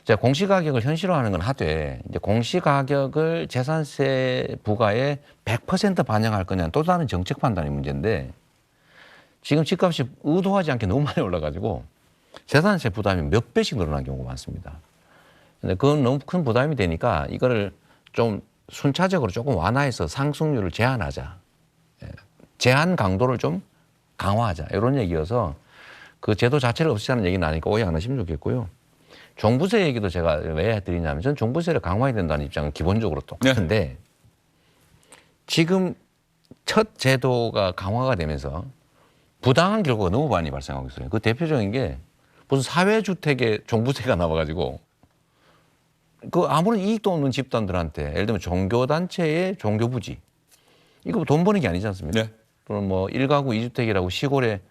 자, 공시가격을 현실화하는 건 하되 이제 공시가격을 재산세 부과에 100% 반영할 거냐는 또 다른 정책 판단의 문제인데 지금 집값이 의도하지 않게 너무 많이 올라가지고 재산세 부담이 몇 배씩 늘어난 경우가 많습니다. 근데 그건 너무 큰 부담이 되니까 이거를 좀 순차적으로 조금 완화해서 상승률을 제한하자. 제한 강도를 좀 강화하자. 이런 얘기여서 그 제도 자체를 없애자는 얘기는 아니니까 오해 안 하시면 좋겠고요. 종부세 얘기도 제가 왜 드리냐면 저는 종부세를 강화해야 된다는 입장은 기본적으로 똑같은데 지금 첫 제도가 강화가 되면서 부당한 결과가 너무 많이 발생하고 있어요. 그 대표적인 게 무슨 사회주택에 종부세가 나와가지고 그 아무런 이익도 없는 집단들한테 예를 들면 종교단체의 종교부지 이거 돈 버는 게 아니지 않습니까? 네. 또는 뭐 1가구 2주택이라고 시골에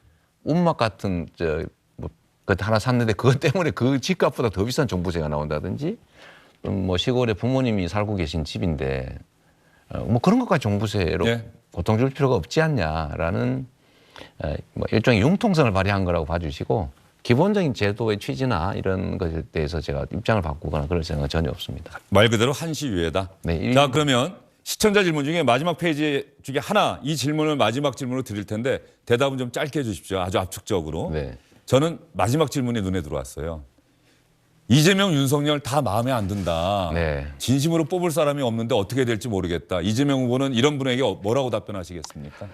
운막 같은 그 하나 샀는데 그것 때문에 그 집값보다 더 비싼 종부세가 나온다든지 뭐 시골에 부모님이 살고 계신 집인데 뭐 그런 것까지 종부세로 네. 고통 줄 필요가 없지 않냐라는 뭐 일종의 융통성을 발휘한 거라고 봐주시고 기본적인 제도의 취지나 이런 것에 대해서 제가 입장을 바꾸거나 그럴 생각은 전혀 없습니다. 말 그대로 한시 유예다. 네, 자, 그러면 시청자 질문 중에 마지막 페이지 중에 하나 이 질문을 마지막 질문으로 드릴 텐데 대답은 좀 짧게 해 주십시오. 아주 압축적으로. 네. 저는 마지막 질문이 눈에 들어왔어요. 이재명, 윤석열 다 마음에 안 든다. 네. 진심으로 뽑을 사람이 없는데 어떻게 될지 모르겠다. 이재명 후보는 이런 분에게 뭐라고 답변하시겠습니까?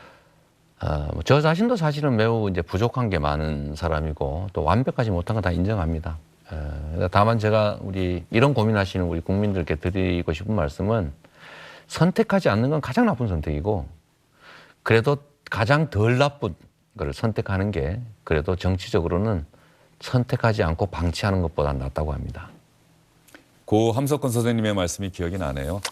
저 자신도 사실은 매우 이제 부족한 게 많은 사람이고 또 완벽하지 못한 건 다 인정합니다. 다만 제가 이런 고민하시는 우리 국민들께 드리고 싶은 말씀은 선택하지 않는 건 가장 나쁜 선택이고 그래도 가장 덜 나쁜 걸 선택하는 게 그래도 정치적으로는 선택하지 않고 방치하는 것보다 낫다고 합니다. 고 함석헌 선생님의 말씀이 기억이 나네요.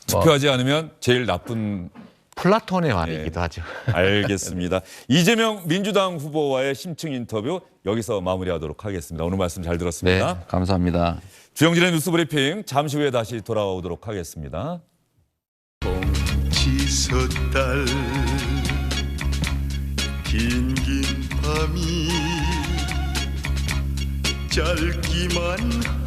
투표하지 않으면 제일 나쁜. 플라톤의 말이기도 하죠. 알겠습니다. 이재명 민주당 후보와의 심층 인터뷰 여기서 마무리하도록 하겠습니다. 오늘 말씀 잘 들었습니다. 네, 감사합니다. 주영진의 뉴스브리핑 잠시 후에 다시 돌아오도록 하겠습니다. 지섰달 긴긴 밤이 짧기만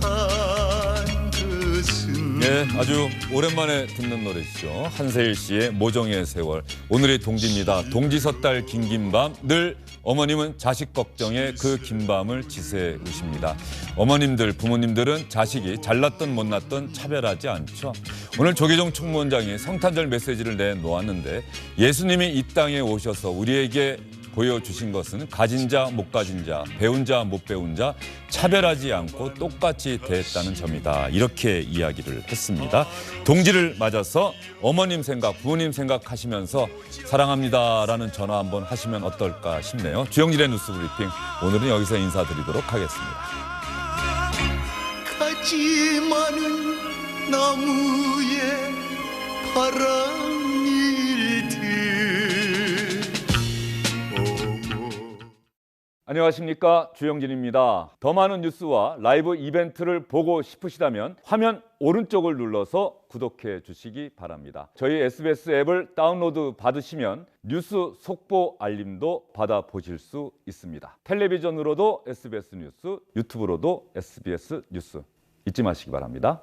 한 것은 네, 아주 오랜만에 듣는 노래죠. 한세일 씨의 모정의 세월. 오늘의 동지입니다. 동지섣달 긴긴 밤. 늘 어머님은 자식 걱정에 그 긴 밤을 지새우십니다. 어머님들, 부모님들은 자식이 잘났든 못났든 차별하지 않죠. 오늘 조계종 총무원장이 성탄절 메시지를 내놓았는데 예수님이 이 땅에 오셔서 우리에게 보여주신 것은 가진 자, 못 가진 자, 배운 자, 못 배운 자 차별하지 않고 똑같이 대했다는 점이다. 이렇게 이야기를 했습니다. 동지를 맞아서 어머님 생각, 부모님 생각하시면서 사랑합니다라는 전화 한번 하시면 어떨까 싶네요. 주영진의 뉴스브리핑 오늘은 여기서 인사드리도록 하겠습니다. 가지 많은 나무에 바람일들 안녕하십니까, 주영진입니다. 더 많은 뉴스와 라이브 이벤트를 보고 싶으시다면 화면 오른쪽을 눌러서 구독해 주시기 바랍니다. 저희 SBS 앱을 다운로드 받으시면 뉴스 속보 알림도 받아보실 수 있습니다. 텔레비전으로도 SBS 뉴스, 유튜브로도 SBS 뉴스 잊지 마시기 바랍니다.